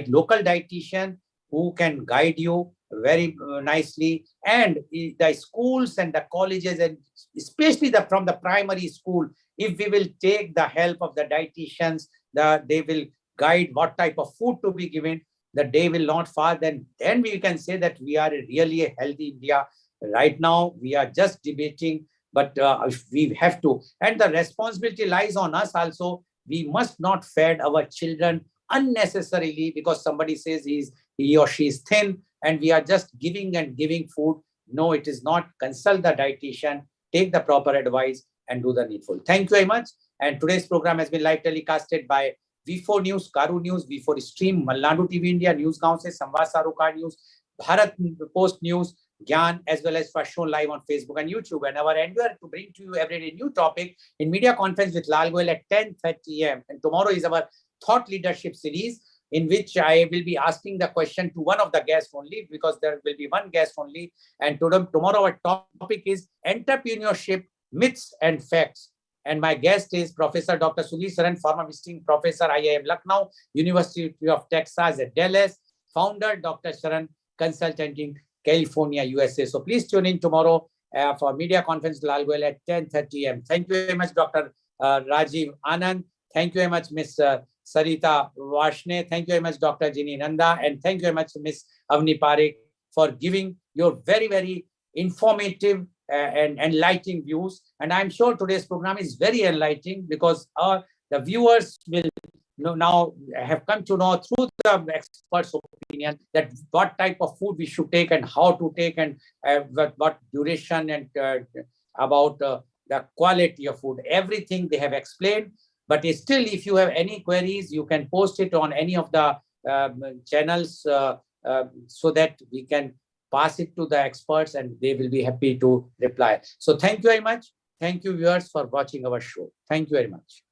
local dietitian who can guide you very nicely. And the schools and the colleges, and especially from the primary school, if we will take the help of the dietitians, they will guide what type of food to be given, the day will not far, then we can say that we are really a healthy India. Right now, we are just debating, but we have to, and the responsibility lies on us also. We must not feed our children unnecessarily because somebody says he or she is thin, and we are just giving food. No, it is not. Consult the dietitian, take the proper advice, and do the needful. Thank you very much. And today's program has been live telecasted by V4 News, Caru News, V4 Stream, Malnadu TV India, News Gaon se, Samvad Sarokar News, Bharat Post News, Gyan, as well as for shown live on Facebook and YouTube. And our endeavor to bring to you every day new topic in media conference with Lal Goel at 10:30 a.m. And tomorrow is our thought leadership series, in which I will be asking the question to one of the guests only, because there will be one guest only. And tomorrow our topic is entrepreneurship, myths and facts. And my guest is Professor Dr. Sudhir Saran, former visiting professor, IIM Lucknow, University of Texas at Dallas, founder Dr. Saran, consultant in California, USA. So please tune in tomorrow for media conference Lal Goel at 10:30 a.m. Thank you very much, Dr. Rajiv Anand. Thank you very much, Ms. Sarita Vashne. Thank you very much, Dr. Ginny Nanda. And thank you very much, Ms. Avni Parekh, for giving your very, very informative and enlightening views. And I'm sure today's program is very enlightening because the viewers will now have come to know through the experts' opinion that what type of food we should take and how to take, and what duration, and about the quality of food. Everything they have explained. But still, if you have any queries, you can post it on any of the channels so that we can pass it to the experts and they will be happy to reply. So thank you very much. Thank you, viewers, for watching our show. Thank you very much.